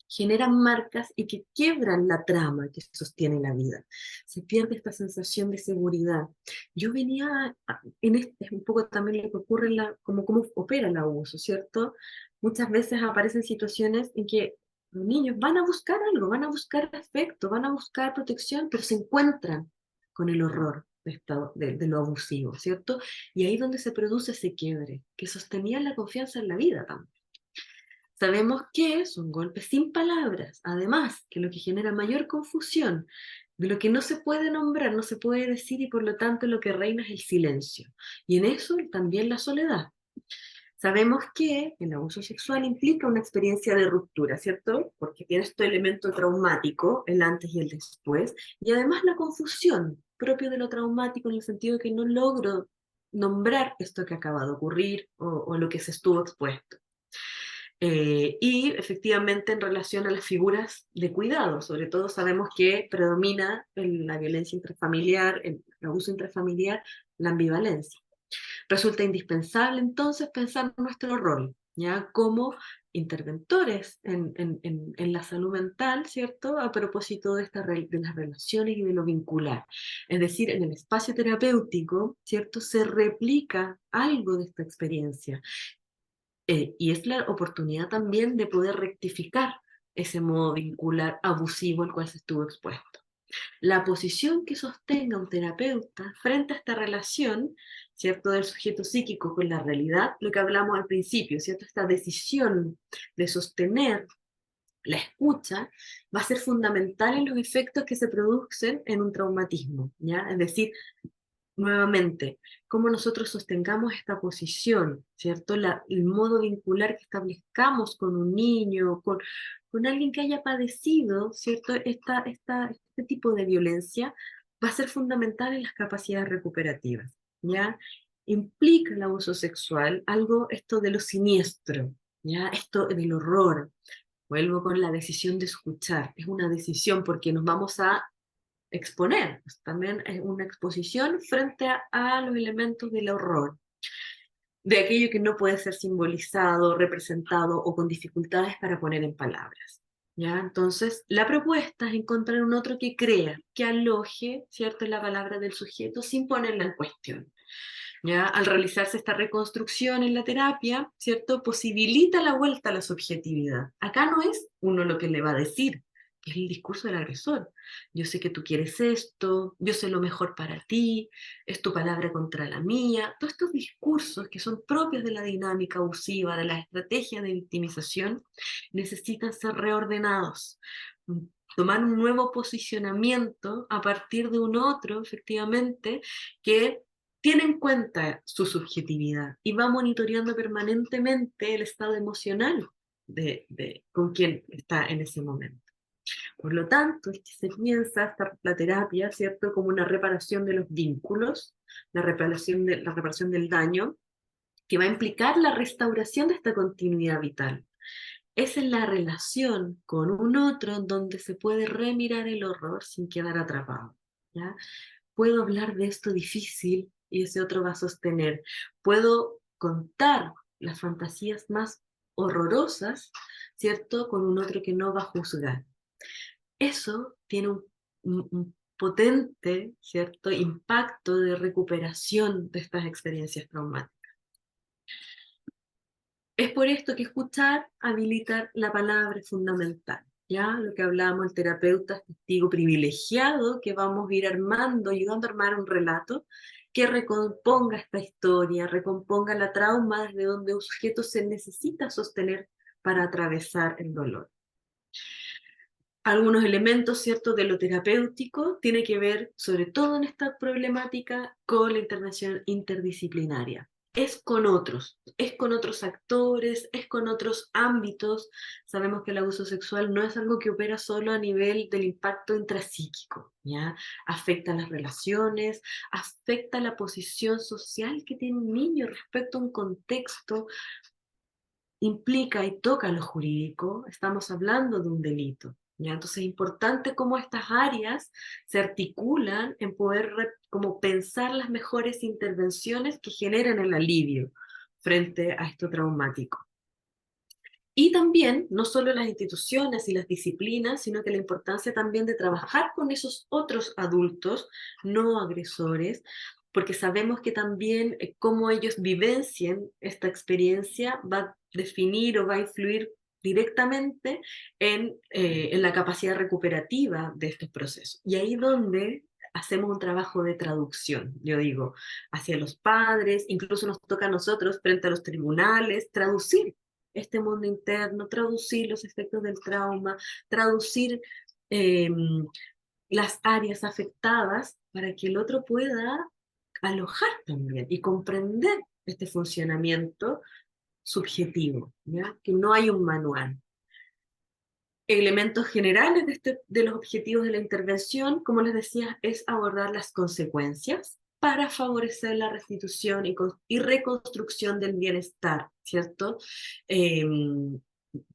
generan marcas y que quiebran la trama que sostiene la vida. Se pierde esta sensación de seguridad. Yo venía, en este, es un poco también lo que ocurre como cómo opera el abuso, ¿cierto? Muchas veces aparecen situaciones en que los niños van a buscar algo, van a buscar afecto, van a buscar protección, pero se encuentran con el horror de lo abusivo, ¿cierto? Y ahí es donde se produce ese quiebre, que sostenía la confianza en la vida también. Sabemos que son golpes sin palabras, además, que lo que genera mayor confusión, de lo que no se puede nombrar, no se puede decir y por lo tanto lo que reina es el silencio. Y en eso también la soledad. Sabemos que el abuso sexual implica una experiencia de ruptura, ¿cierto? Porque tiene este elemento traumático, el antes y el después, y además la confusión propio de lo traumático en el sentido de que no logro nombrar esto que acaba de ocurrir o lo que se estuvo expuesto. Y efectivamente en relación a las figuras de cuidado, sobre todo sabemos que predomina la violencia intrafamiliar, el abuso intrafamiliar, la ambivalencia. Resulta indispensable entonces pensar en nuestro rol, ¿ya? Como interventores en la salud mental, ¿cierto? A propósito de, de las relaciones y de lo vincular. Es decir, en el espacio terapéutico, ¿cierto? Se replica algo de esta experiencia. Y es la oportunidad también de poder rectificar ese modo vincular abusivo al cual se estuvo expuesto. La posición que sostenga un terapeuta frente a esta relación, ¿cierto?, del sujeto psíquico con la realidad, lo que hablamos al principio, ¿cierto?, esta decisión de sostener la escucha va a ser fundamental en los efectos que se producen en un traumatismo, ¿ya? Es decir, nuevamente, cómo nosotros sostengamos esta posición, ¿cierto? El modo vincular que establezcamos con un niño, con alguien que haya padecido, ¿cierto? Este tipo de violencia va a ser fundamental en las capacidades recuperativas, ¿ya? Implica el abuso sexual, algo esto de lo siniestro, ¿ya? Esto del horror. Vuelvo con la decisión de escuchar. Es una decisión porque nos vamos a exponer, pues también es una exposición frente a los elementos del horror, de aquello que no puede ser simbolizado, representado o con dificultades para poner en palabras. ¿Ya? Entonces, la propuesta es encontrar un otro que crea, que aloje, ¿cierto?, en la palabra del sujeto sin ponerla en cuestión. ¿Ya? Al realizarse esta reconstrucción en la terapia, ¿cierto?, posibilita la vuelta a la subjetividad. Acá no es uno lo que le va a decir, que es el discurso del agresor. Yo sé que tú quieres esto, yo sé lo mejor para ti, es tu palabra contra la mía. Todos estos discursos que son propios de la dinámica abusiva, de la estrategia de victimización, necesitan ser reordenados, tomar un nuevo posicionamiento a partir de un otro, efectivamente, que tiene en cuenta su subjetividad y va monitoreando permanentemente el estado emocional con quien está en ese momento. Por lo tanto, es que se piensa la terapia, ¿cierto?, como una reparación de los vínculos, la reparación del daño, que va a implicar la restauración de esta continuidad vital. Es en la relación con un otro donde se puede remirar el horror sin quedar atrapado, ¿ya? Puedo hablar de esto difícil y ese otro va a sostener. Puedo contar las fantasías más horrorosas, ¿cierto?, con un otro que no va a juzgar. Eso tiene un potente, ¿cierto?, impacto de recuperación de estas experiencias traumáticas. Es por esto que escuchar habilita la palabra es fundamental. ¿Ya? Lo que hablábamos, el terapeuta es testigo privilegiado que vamos a ir armando, ayudando a armar un relato que recomponga esta historia, recomponga la trauma desde donde un sujeto se necesita sostener para atravesar el dolor. Algunos elementos, ¿cierto?, de lo terapéutico tiene que ver, sobre todo en esta problemática, con la intervención interdisciplinaria. Es con otros actores, es con otros ámbitos. Sabemos que el abuso sexual no es algo que opera solo a nivel del impacto intrapsíquico, ¿ya? Afecta las relaciones, afecta la posición social que tiene un niño respecto a un contexto, implica y toca lo jurídico, estamos hablando de un delito. ¿Ya? Entonces es importante cómo estas áreas se articulan en poder como pensar las mejores intervenciones que generen el alivio frente a esto traumático. Y también, no solo las instituciones y las disciplinas, sino que la importancia también de trabajar con esos otros adultos no agresores, porque sabemos que también cómo ellos vivencien esta experiencia va a definir o va a influir directamente en la capacidad recuperativa de estos procesos. Y ahí donde hacemos un trabajo de traducción, yo digo, hacia los padres, incluso nos toca a nosotros frente a los tribunales, traducir este mundo interno, traducir los efectos del trauma, traducir eh, las áreas afectadas para que el otro pueda alojar también y comprender este funcionamiento subjetivo, ¿ya? Que no hay un manual. Elementos generales de los objetivos de la intervención, como les decía, es abordar las consecuencias para favorecer la restitución y reconstrucción del bienestar, ¿cierto?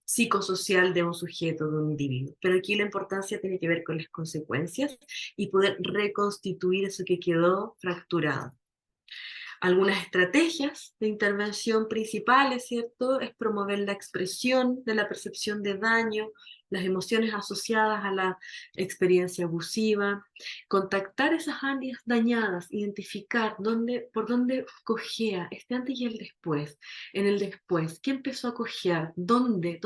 psicosocial de un sujeto, de un individuo. Pero aquí la importancia tiene que ver con las consecuencias y poder reconstituir eso que quedó fracturado. Algunas estrategias de intervención principales, ¿cierto? Es promover la expresión de la percepción de daño, las emociones asociadas a la experiencia abusiva, contactar esas áreas dañadas, identificar por dónde cojea, este antes y el después. En el después, ¿qué empezó a cojear? ¿Dónde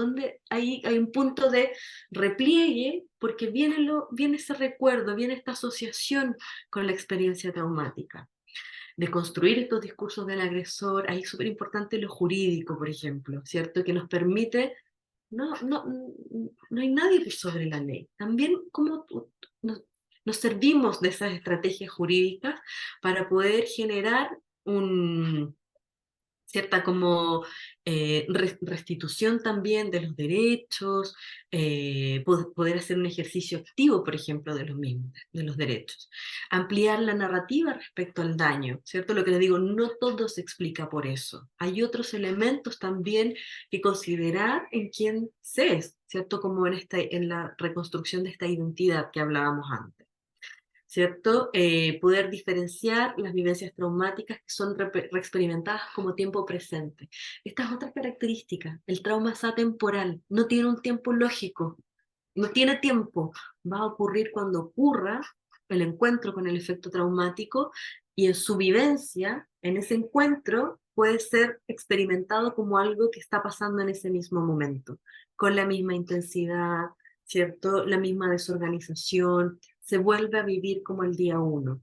hay un punto de repliegue? Porque viene ese recuerdo, viene esta asociación con la experiencia traumática de construir estos discursos del agresor. Ahí es súper importante lo jurídico, por ejemplo, ¿cierto? Que nos permite, no hay nadie por sobre la ley. También cómo nos servimos de esas estrategias jurídicas para poder generar un, cierta como restitución también de los derechos, poder hacer un ejercicio activo, por ejemplo, de los mismos, de los derechos. Ampliar la narrativa respecto al daño, ¿cierto? Lo que les digo, no todo se explica por eso. Hay otros elementos también que considerar en quién se es, ¿cierto? Como en la reconstrucción de esta identidad que hablábamos antes. ¿Cierto? Poder diferenciar las vivencias traumáticas que son reexperimentadas como tiempo presente. Esta es otra característica. El trauma es atemporal, no tiene un tiempo lógico, no tiene tiempo. Va a ocurrir cuando ocurra el encuentro con el efecto traumático y en su vivencia, en ese encuentro, puede ser experimentado como algo que está pasando en ese mismo momento, con la misma intensidad, ¿cierto? La misma desorganización, se vuelve a vivir como el día uno.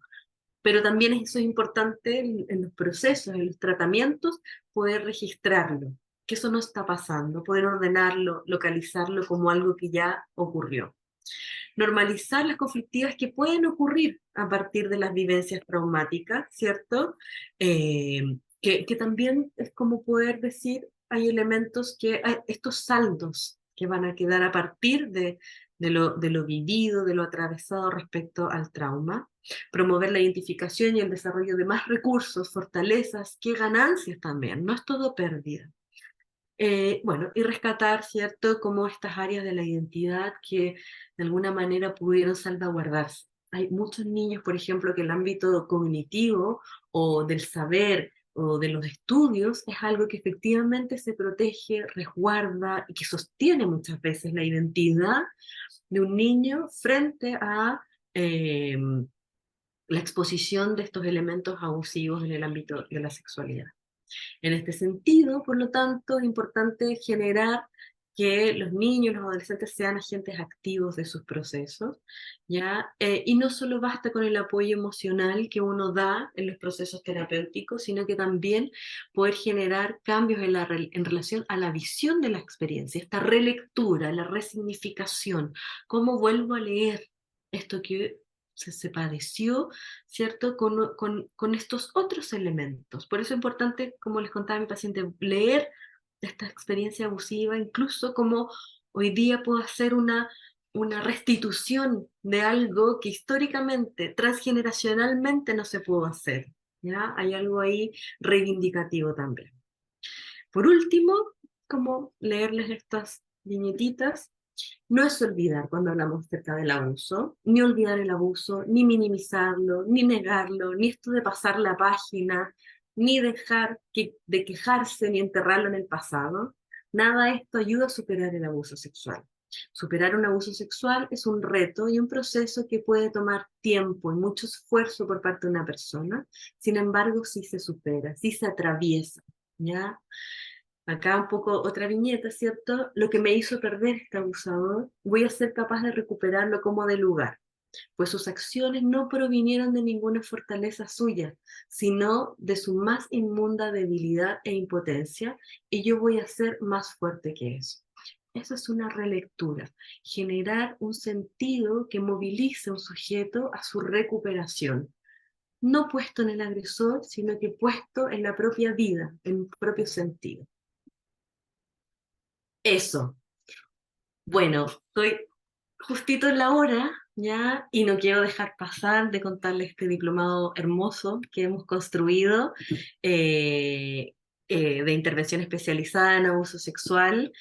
Pero también eso es importante en los procesos, en los tratamientos, poder registrarlo, que eso no está pasando, poder ordenarlo, localizarlo como algo que ya ocurrió. Normalizar las conflictivas que pueden ocurrir a partir de las vivencias traumáticas, ¿cierto? Que también es como poder decir, hay elementos que, hay estos saldos que van a quedar a partir de lo vivido, de lo atravesado respecto al trauma. Promover la identificación y el desarrollo de más recursos, fortalezas, que ganancias también, no es todo pérdida. Bueno, y rescatar, ¿cierto?, como estas áreas de la identidad que de alguna manera pudieron salvaguardarse. Hay muchos niños, por ejemplo, que el ámbito cognitivo o del saber o de los estudios es algo que efectivamente se protege, resguarda y que sostiene muchas veces la identidad de un niño frente a la exposición de estos elementos abusivos en el ámbito de la sexualidad. En este sentido, por lo tanto, es importante generar que los niños, los adolescentes sean agentes activos de sus procesos, ¿ya? Y no solo basta con el apoyo emocional que uno da en los procesos terapéuticos, sino que también poder generar cambios en relación a la visión de la experiencia, esta relectura, la resignificación, cómo vuelvo a leer esto que se padeció, ¿cierto? Con estos otros elementos. Por eso es importante, como les contaba a mi paciente, leer esta experiencia abusiva, incluso como hoy día puedo hacer una restitución de algo que históricamente, transgeneracionalmente no se pudo hacer. ¿Ya? Hay algo ahí reivindicativo también. Por último, como leerles estas viñetitas, no es olvidar cuando hablamos acerca del abuso, ni olvidar el abuso, ni minimizarlo, ni negarlo, ni esto de pasar la página, ni dejar de quejarse, ni enterrarlo en el pasado. Nada de esto ayuda a superar el abuso sexual. Superar un abuso sexual es un reto y un proceso que puede tomar tiempo y mucho esfuerzo por parte de una persona. Sin embargo, sí se supera, sí se atraviesa, ¿ya? Acá un poco otra viñeta, ¿cierto? Lo que me hizo perder este abusador, voy a ser capaz de recuperarlo como de lugar, pues sus acciones no provinieron de ninguna fortaleza suya, sino de su más inmunda debilidad e impotencia, y yo voy a ser más fuerte que eso. Eso es una relectura, generar un sentido que movilice a un sujeto a su recuperación, no puesto en el agresor, sino que puesto en la propia vida, en el propio sentido. Eso. Bueno, estoy justito en la hora, ¿ya? Y no quiero dejar pasar de contarles este diplomado hermoso que hemos construido eh, de intervención especializada en abuso sexual.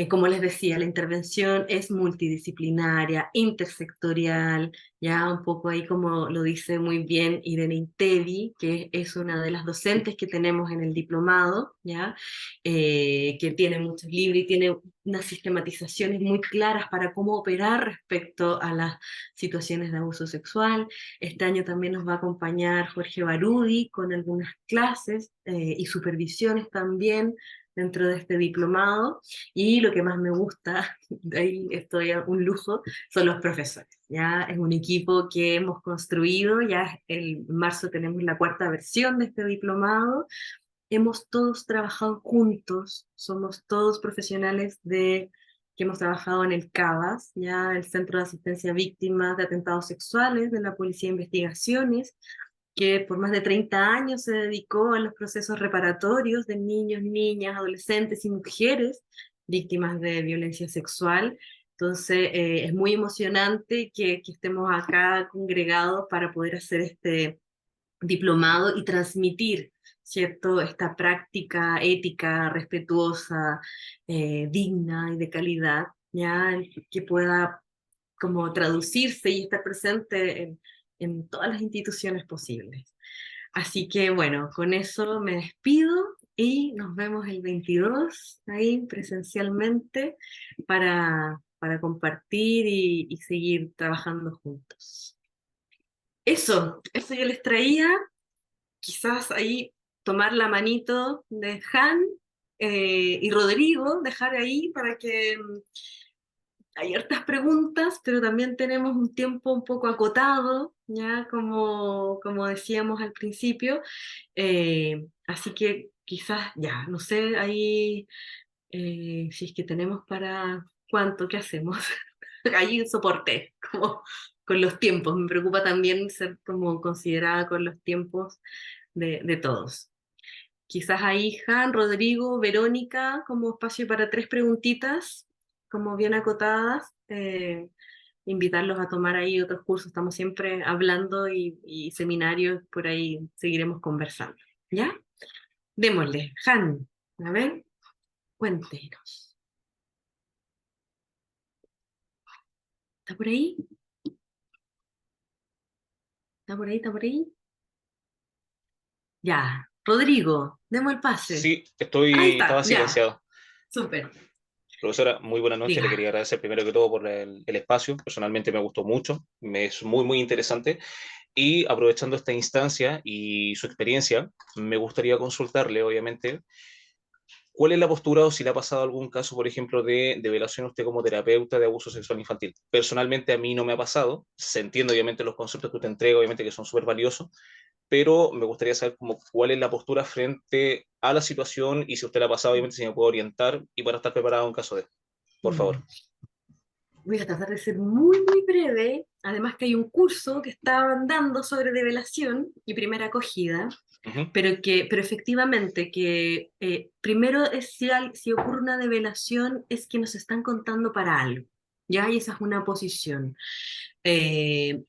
Como les decía, la intervención es multidisciplinaria, intersectorial, ya un poco ahí como lo dice muy bien Irene Intevi, que es una de las docentes que tenemos en el diplomado, ya, que tiene muchos libros y tiene unas sistematizaciones muy claras para cómo operar respecto a las situaciones de abuso sexual. Este año también nos va a acompañar Jorge Barudi con algunas clases y supervisiones también dentro de este diplomado. Y lo que más me gusta, de ahí estoy a un lujo, son los profesores. Ya es un equipo que hemos construido, ya en marzo tenemos la cuarta versión de este diplomado. Hemos todos trabajado juntos, somos todos profesionales que hemos trabajado en el CABAS, ya el Centro de Asistencia a Víctimas de Atentados Sexuales de la Policía de Investigaciones, que por más de 30 años se dedicó a los procesos reparatorios de niños, niñas, adolescentes y mujeres víctimas de violencia sexual. Entonces, es muy emocionante que estemos acá congregados para poder hacer este diplomado y transmitir, ¿cierto?, esta práctica ética, respetuosa, digna y de calidad, ¿ya? Que pueda como traducirse y estar presente en todas las instituciones posibles. Así que bueno, con eso me despido y nos vemos el 22 ahí presencialmente para compartir y seguir trabajando juntos. Eso yo les traía, quizás ahí tomar la manito de Han y Rodrigo, dejar ahí para que hay hartas preguntas, pero también tenemos un tiempo un poco acotado, ya como decíamos al principio. Así que quizás, ya, no sé, ahí si es que tenemos para cuánto, ¿qué hacemos? Ahí soporte, como con los tiempos. Me preocupa también ser como considerada con los tiempos de todos. Quizás ahí Han, Rodrigo, Verónica, como espacio para tres preguntitas, como bien acotadas. Invitarlos a tomar ahí otros cursos. Estamos siempre hablando y seminarios, por ahí seguiremos conversando. ¿Ya? Démosle. Han, a ver, cuéntenos. ¿Está por ahí? ¿Está por ahí? ¿Está por ahí? Ya. Rodrigo, demos el pase. Sí, Ahí estaba está, ya. silenciado. Súper. Profesora, muy buenas noches. Le Diga. quería agradecer primero que todo por el espacio. Personalmente me gustó mucho, me es muy, muy interesante. Y aprovechando esta instancia y su experiencia, me gustaría consultarle, obviamente, cuál es la postura o si le ha pasado algún caso, por ejemplo, de violación a usted como terapeuta de abuso sexual infantil. Personalmente a mí no me ha pasado. Se entiende, obviamente, los conceptos que usted entrega, obviamente, que son súper valiosos, pero me gustaría saber como cuál es la postura frente a la situación y si usted la ha pasado, obviamente, si me puede orientar y para estar preparado en caso de. Por favor. Mm. Voy a tratar de ser muy, muy breve. Además que hay un curso que estaban dando sobre develación y primera acogida, Ujú. pero efectivamente que primero es si ocurre una develación es que nos están contando para algo, ¿ya? Y esa es una posición. Eh,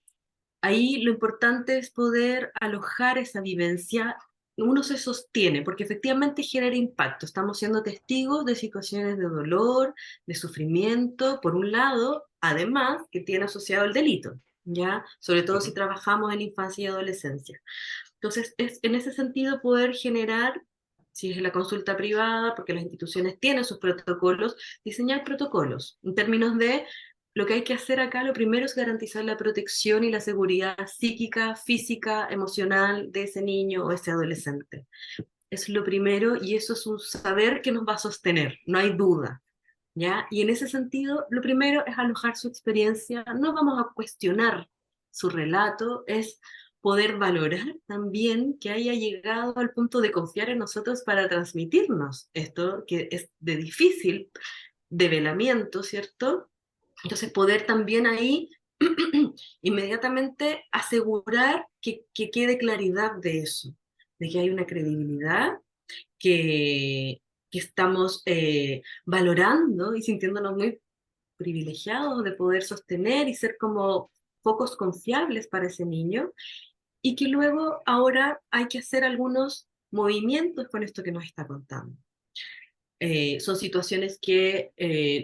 Ahí lo importante es poder alojar esa vivencia. Uno se sostiene, porque efectivamente genera impacto. Estamos siendo testigos de situaciones de dolor, de sufrimiento, por un lado, además que tiene asociado el delito, ¿ya? Sobre todo si Ujú. trabajamos en infancia y adolescencia. Entonces, es en ese sentido poder generar, si es la consulta privada, porque las instituciones tienen sus protocolos, diseñar protocolos en términos de lo que hay que hacer acá. Lo primero es garantizar la protección y la seguridad psíquica, física, emocional de ese niño o ese adolescente. Es lo primero y eso es un saber que nos va a sostener, no hay duda. ¿Ya? Y en ese sentido, lo primero es alojar su experiencia, no vamos a cuestionar su relato, es poder valorar también que haya llegado al punto de confiar en nosotros para transmitirnos esto que es de difícil develamiento, ¿cierto? Entonces poder también ahí inmediatamente asegurar que quede claridad de eso, de que hay una credibilidad, que, que estamos valorando y sintiéndonos muy privilegiados de poder sostener y ser como focos confiables para ese niño, y que luego ahora hay que hacer algunos movimientos con esto que nos está contando. son situaciones que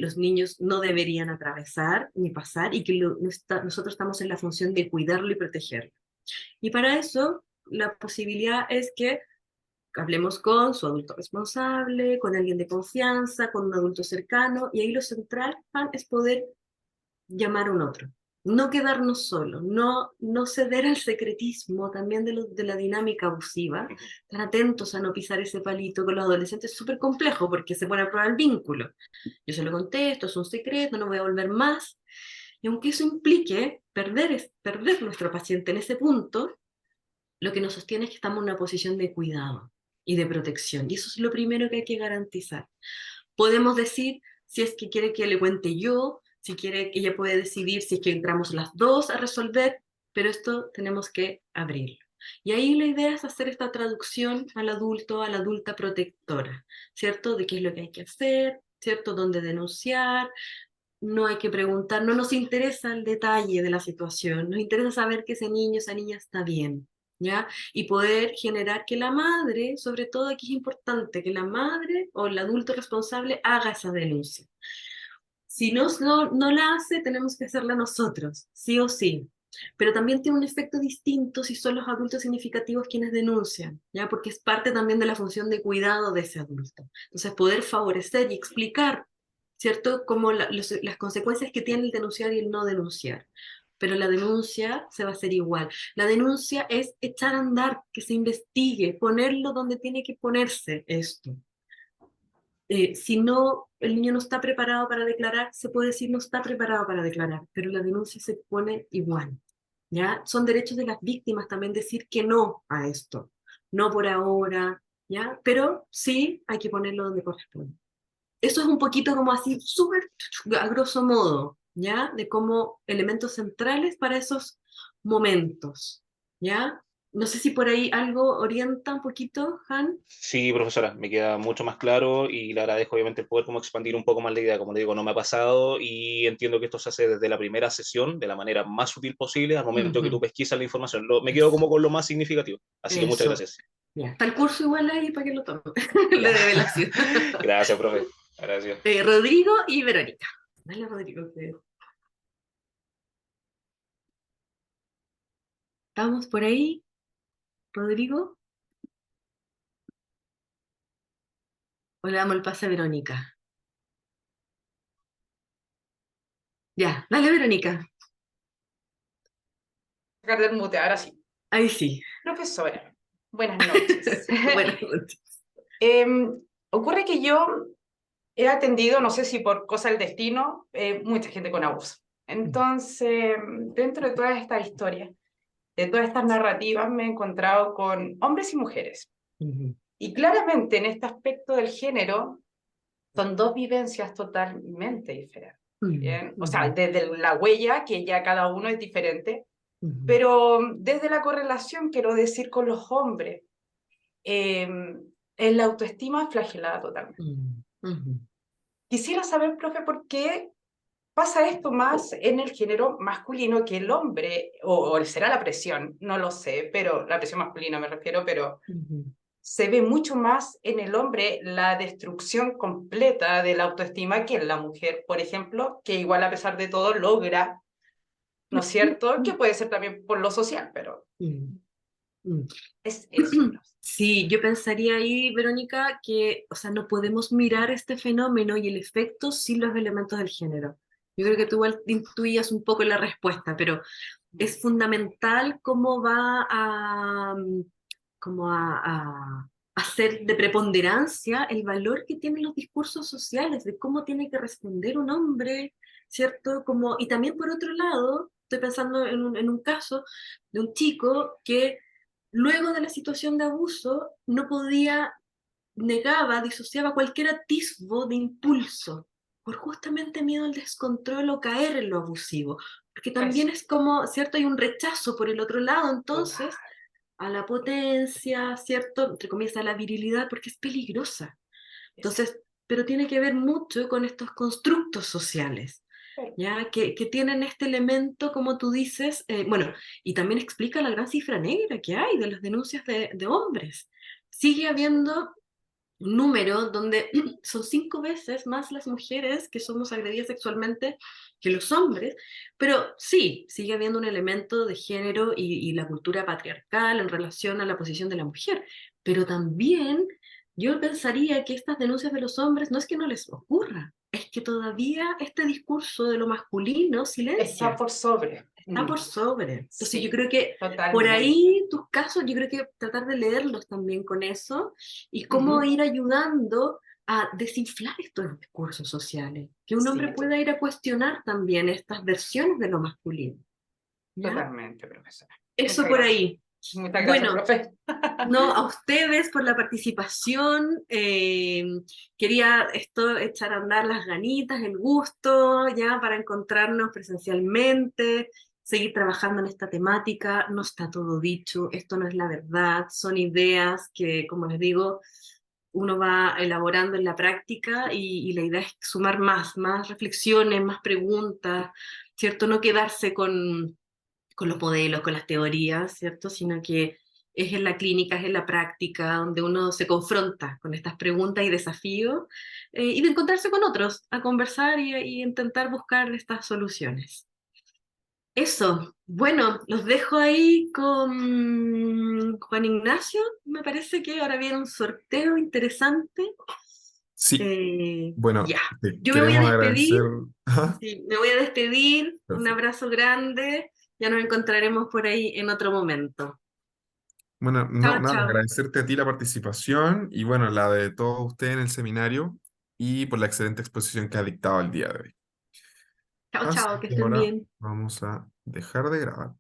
los niños no deberían atravesar ni pasar y que nosotros estamos en la función de cuidarlo y protegerlo. Y para eso, la posibilidad es que hablemos con su adulto responsable, con alguien de confianza, con un adulto cercano, y ahí lo central, Juan, es poder llamar a un otro. No quedarnos solos, no ceder al secretismo también de la dinámica abusiva, estar atentos a no pisar ese palito con los adolescentes, es súper complejo porque se pone a prueba el vínculo. Yo se lo contesto, es un secreto, no voy a volver más. Y aunque eso implique perder nuestro paciente en ese punto, lo que nos sostiene es que estamos en una posición de cuidado y de protección. Y eso es lo primero que hay que garantizar. Podemos decir si es que quiere que le cuente yo, si quiere, ella puede decidir si es que entramos las dos a resolver, pero esto tenemos que abrirlo. Y ahí la idea es hacer esta traducción al adulto, a la adulta protectora, ¿cierto? De qué es lo que hay que hacer, ¿cierto? Dónde denunciar. No hay que preguntar, no nos interesa el detalle de la situación, nos interesa saber que ese niño, esa niña está bien, ¿ya? Y poder generar que la madre, sobre todo aquí es importante, que la madre o el adulto responsable haga esa denuncia. Si no la hace, tenemos que hacerla nosotros, sí o sí. Pero también tiene un efecto distinto si son los adultos significativos quienes denuncian, ¿ya? Porque es parte también de la función de cuidado de ese adulto. Entonces, poder favorecer y explicar, ¿cierto? Como las consecuencias que tiene el denunciar y el no denunciar. Pero la denuncia se va a hacer igual. La denuncia es echar a andar, que se investigue, ponerlo donde tiene que ponerse esto. Si no, el niño no está preparado para declarar, se puede decir no está preparado para declarar, pero la denuncia se pone igual, ¿ya? Son derechos de las víctimas también decir que no a esto, no por ahora, ¿ya? Pero sí hay que ponerlo donde corresponde. Eso es un poquito como así, súper a grosso modo, ¿ya? De como elementos centrales para esos momentos, ¿ya? No sé si por ahí algo orienta un poquito, Han. Sí, profesora, me queda mucho más claro y le agradezco obviamente el poder como expandir un poco más la idea. Como le digo, no me ha pasado y entiendo que esto se hace desde la primera sesión de la manera más sutil posible al momento que tú Ujú. pesquisas la información. Me quedo como con lo más significativo. Así que muchas Eso. gracias. Ya. Está el curso igual ahí para que lo tomen. La Ya. develación. Gracias, profe. Gracias. Rodrigo y Verónica. Dale, Rodrigo. ¿Estamos por ahí, Rodrigo? ¿O le damos el pase a Verónica? Ya, dale, Verónica. Sacar del mute, ahora sí. Ahí sí. Profesora, buenas noches. Buenas noches. Ocurre que yo he atendido, no sé si por cosa del destino, mucha gente con abuso. Entonces, dentro de todas estas historias, de todas estas narrativas, me he encontrado con hombres y mujeres. Ujú. Y claramente en este aspecto del género, son dos vivencias totalmente diferentes. ¿Bien? O sea, desde la huella, que ya cada uno es diferente, Ujú. pero desde la correlación, quiero decir, con los hombres, en la autoestima flagelada totalmente. Ujú. Quisiera saber, profe, por qué pasa esto más en el género masculino que el hombre, o será la presión, no lo sé, pero la presión masculina me refiero, pero Ujú. se ve mucho más en el hombre la destrucción completa de la autoestima que en la mujer, por ejemplo, que igual a pesar de todo logra, ¿no es cierto? Que puede ser también por lo social, pero Ujú. Ujú. es eso. Sí, yo pensaría ahí, Verónica, que, o sea, no podemos mirar este fenómeno y el efecto sin los elementos del género. Yo creo que tú igual intuías un poco la respuesta, pero es fundamental cómo va como a hacer de preponderancia el valor que tienen los discursos sociales, de cómo tiene que responder un hombre, ¿cierto? Como, y también por otro lado, estoy pensando en un caso de un chico que luego de la situación de abuso no podía, negaba, disociaba cualquier atisbo de impulso por justamente miedo al descontrol o caer en lo abusivo. Porque también Eso. es como, ¿cierto? Hay un rechazo por el otro lado, entonces, Total. a la potencia, ¿cierto? Entre comillas, a la virilidad, porque es peligrosa. Entonces, pero tiene que ver mucho con estos constructos sociales, ¿ya? Que tienen este elemento, como tú dices, bueno, y también explica la gran cifra negra que hay de las denuncias de hombres. Sigue habiendo un número donde son 5 veces más las mujeres que somos agredidas sexualmente que los hombres, pero sí, sigue habiendo un elemento de género y la cultura patriarcal en relación a la posición de la mujer, pero también yo pensaría que estas denuncias de los hombres no es que no les ocurra, es que todavía este discurso de lo masculino silencia. Está por sobre. Está por sobre. Entonces yo Sí, creo que por totalmente. ahí tus casos, yo creo que tratar de leerlos también con eso y cómo Ujú. ir ayudando a desinflar estos discursos sociales, que un hombre Sí, pueda ir a cuestionar también estas versiones de lo masculino. ¿Ya? totalmente, profesora. Eso Muchas por gracias. ahí. Muchas gracias, Bueno, profe. no, a ustedes por la participación. Quería esto echar a andar las ganitas, el gusto, ya para encontrarnos presencialmente, seguir trabajando en esta temática. No está todo dicho, esto no es la verdad, son ideas que, como les digo, uno va elaborando en la práctica y la idea es sumar más reflexiones, más preguntas, ¿cierto? No quedarse con los modelos, con las teorías, ¿cierto? Sino que es en la clínica, es en la práctica, donde uno se confronta con estas preguntas y desafíos, y de encontrarse con otros, a conversar y intentar buscar estas soluciones. Eso, bueno, los dejo ahí con Juan Ignacio. Me parece que ahora viene un sorteo interesante. Sí, bueno, Ya, te yo me voy a queremos despedir. agradecer. Ajá, Sí, me voy a despedir, un perfecto. abrazo grande, ya nos encontraremos por ahí en otro momento. Bueno, no, Chao, nada, chao. agradecerte a ti la participación y bueno, la de todos ustedes en el seminario y por la excelente exposición que ha dictado el día de hoy. Chao, Así chao, que que estén ahora bien. vamos a dejar de grabar.